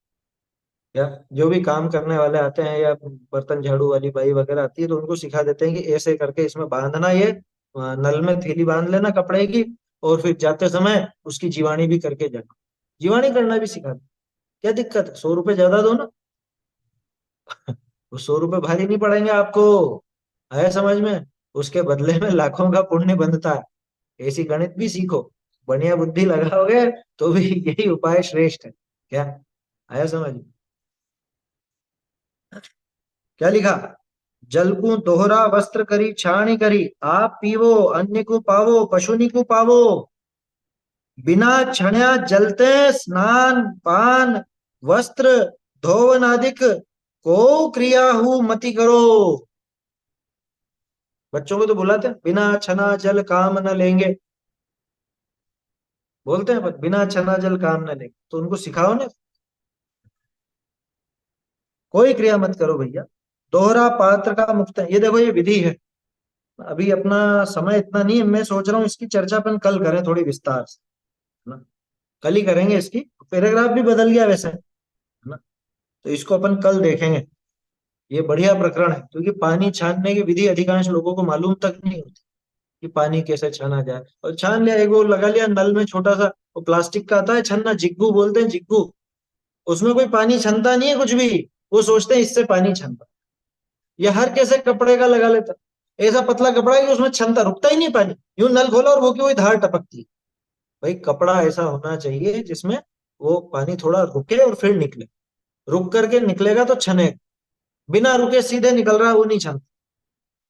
या जो भी काम करने वाले आते हैं या बर्तन झाड़ू वाली बाई वगैरह आती है तो उनको सिखा देते हैं कि ऐसे करके इसमें बांधना, ये नल में थैली बांध लेना कपड़े की, और फिर जाते समय उसकी जीवानी भी करके जाना। जीवानी करना भी सिखा दो, क्या दिक्कत है, 100 रुपए ज्यादा दो ना। वो 100 रुपए भारी नहीं पड़ेंगे आपको, आया समझ में। उसके बदले में लाखों का पुण्य बनता है। ऐसी गणित भी सीखो, बढ़िया बुद्धि लगाओगे तो भी यही उपाय श्रेष्ठ है। क्या आया समझ में? क्या लिखा? जल को दोहरा वस्त्र करी छाणी करी, आप पीवो अन्य को पावो पशुनि को पावो। बिना छण्या जलते स्नान पान वस्त्र धोवन आदिक को क्रिया हु मति करो। बच्चों को तो बुलाते हैं, बिना छना जल काम न लेंगे, बोलते हैं, पर बिना छना जल काम न लेंगे, तो उनको सिखाओ ना, कोई क्रिया मत करो भैया। दोहरा पात्र का मुक्त है, ये देखो ये विधि है। अभी अपना समय इतना नहीं है, मैं सोच रहा हूँ इसकी चर्चा अपन कल करें थोड़ी विस्तार से, है ना। कल ही करेंगे इसकी, पैराग्राफ भी बदल गया वैसे, है ना। तो इसको अपन कल देखेंगे। ये बढ़िया प्रकरण है, क्योंकि पानी छानने की विधि अधिकांश लोगों को मालूम तक नहीं होती कि पानी कैसे छाना जाए। और छान लिया, एक वो लगा लिया नल में छोटा सा, वो प्लास्टिक का आता है छन्ना, जिग्गू बोलते हैं, जिग्गू। उसमें कोई पानी छनता नहीं है कुछ भी, वो सोचते हैं इससे पानी छनता। ये हर कैसे कपड़े का लगा लेता, ऐसा पतला कपड़ा है कि उसमें छनता, रुकता ही नहीं पानी, यूं नल खोला और वो की वही धार टपकती है। भाई कपड़ा ऐसा होना चाहिए जिसमें वो पानी थोड़ा रुके और फिर निकले, रुक करके निकलेगा तो छनेगा, बिना रुके सीधे निकल रहा वो नहीं छनता।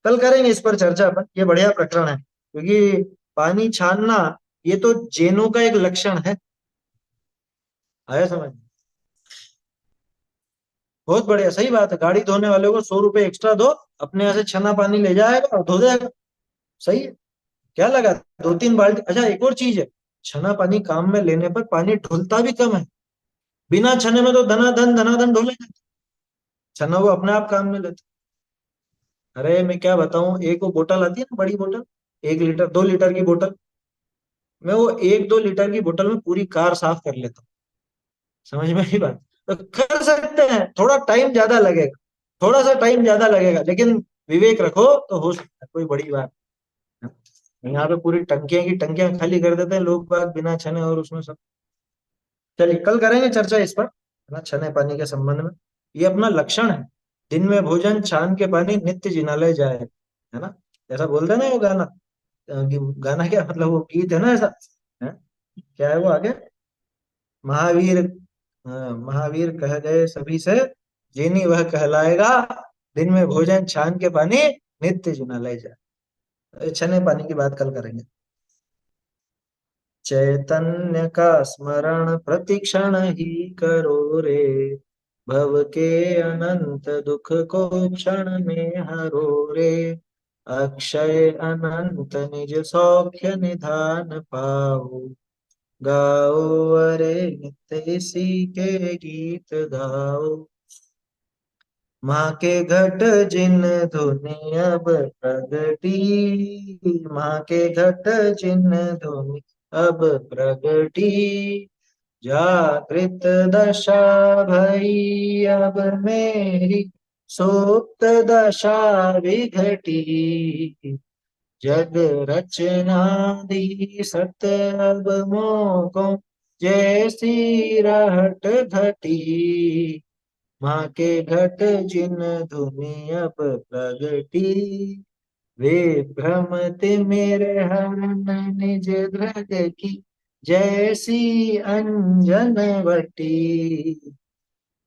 कल करेंगे इस पर चर्चा अपन, ये बढ़िया प्रकरण है, क्योंकि पानी छानना ये तो जैनों का एक लक्षण है। आया समझ? बहुत बढ़िया, सही बात है, गाड़ी धोने वाले को 100 रुपए एक्स्ट्रा दो, अपने यहाँ से छना पानी ले जाएगा और धो देगा। सही है, क्या लगा, 2-3 बाल्टी। अच्छा एक और चीज है, छना पानी काम में लेने पर पानी ढुलता भी कम है। बिना छने में तो धनाधन ढोलेगा, छना वो अपने आप काम में लेता। अरे मैं क्या बताऊं, एक वो बोतल आती है ना, बड़ी बोतल, 1 लीटर 2 लीटर की बोतल, मैं वो 1-2 लीटर की बोतल में पूरी कार साफ कर लेता हूँ। समझ में आई बात? तो कर सकते हैं, थोड़ा टाइम ज्यादा लगेगा, थोड़ा सा टाइम ज्यादा लगेगा, लेकिन विवेक रखो तो हो सकता है, कोई बड़ी बात नहीं। यहाँ पे पूरी टंकियां की टंकियां खाली कर देते हैं लोग बाग बिना छने, और उसमें सब। चलिए कल करेंगे चर्चा इस पर, है ना, छने पानी के संबंध में। ये अपना लक्षण है, दिन में भोजन छान के पानी नित्य जिनालय जाए, है ना। ऐसा बोलते हैं ना वो गाना, गाना क्या मतलब, वो गीत है ना ऐसा, है? क्या है वो आगे, महावीर, महावीर कह गए सभी से, जिनी वह कहलाएगा, दिन में भोजन छान के पानी नित्य जिनालय जाए। छने पानी की बात कल करेंगे। चैतन्य का स्मरण प्रतिक्षण ही करो रे, भव के अनंत दुख को क्षण में हरो रे। अक्षय अनंत निज सौख्य निधान पाओ, गाओ अरे नित्य इसी के गीत गाओ। माँ के घट जिन धुनि अब प्रगटी, माँ के घट जिन धुनि अब प्रगटी। जागृत दशा भई अब मेरी, सुप्त दशा विघटी। जग रचना दी सत अब मोको, जैसी रहट घटी। माँ के घट जिन धुनि अब प्रगटी, वे भ्रमति मेरे हरन निज धृग की, जैसी अंजन वटी।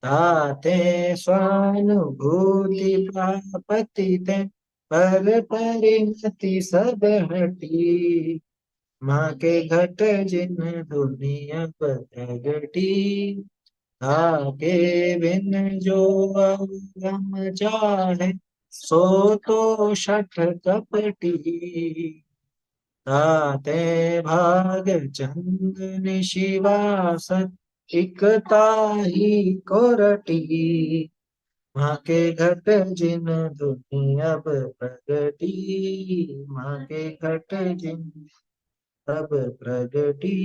ताते स्वानुभूति प्रापति ते, पर परिणति सब हटी। माँ के घट जिन धुनि अब प्रगटी, आगे बिन जो अवगम जाने, सो तो शठ कपटी। ताते भाग चंद निशिवास, इकता ही कोरटी। माँ के घट जिन धुनी अब प्रगटी, माँ के घट जिन अब प्रगटी।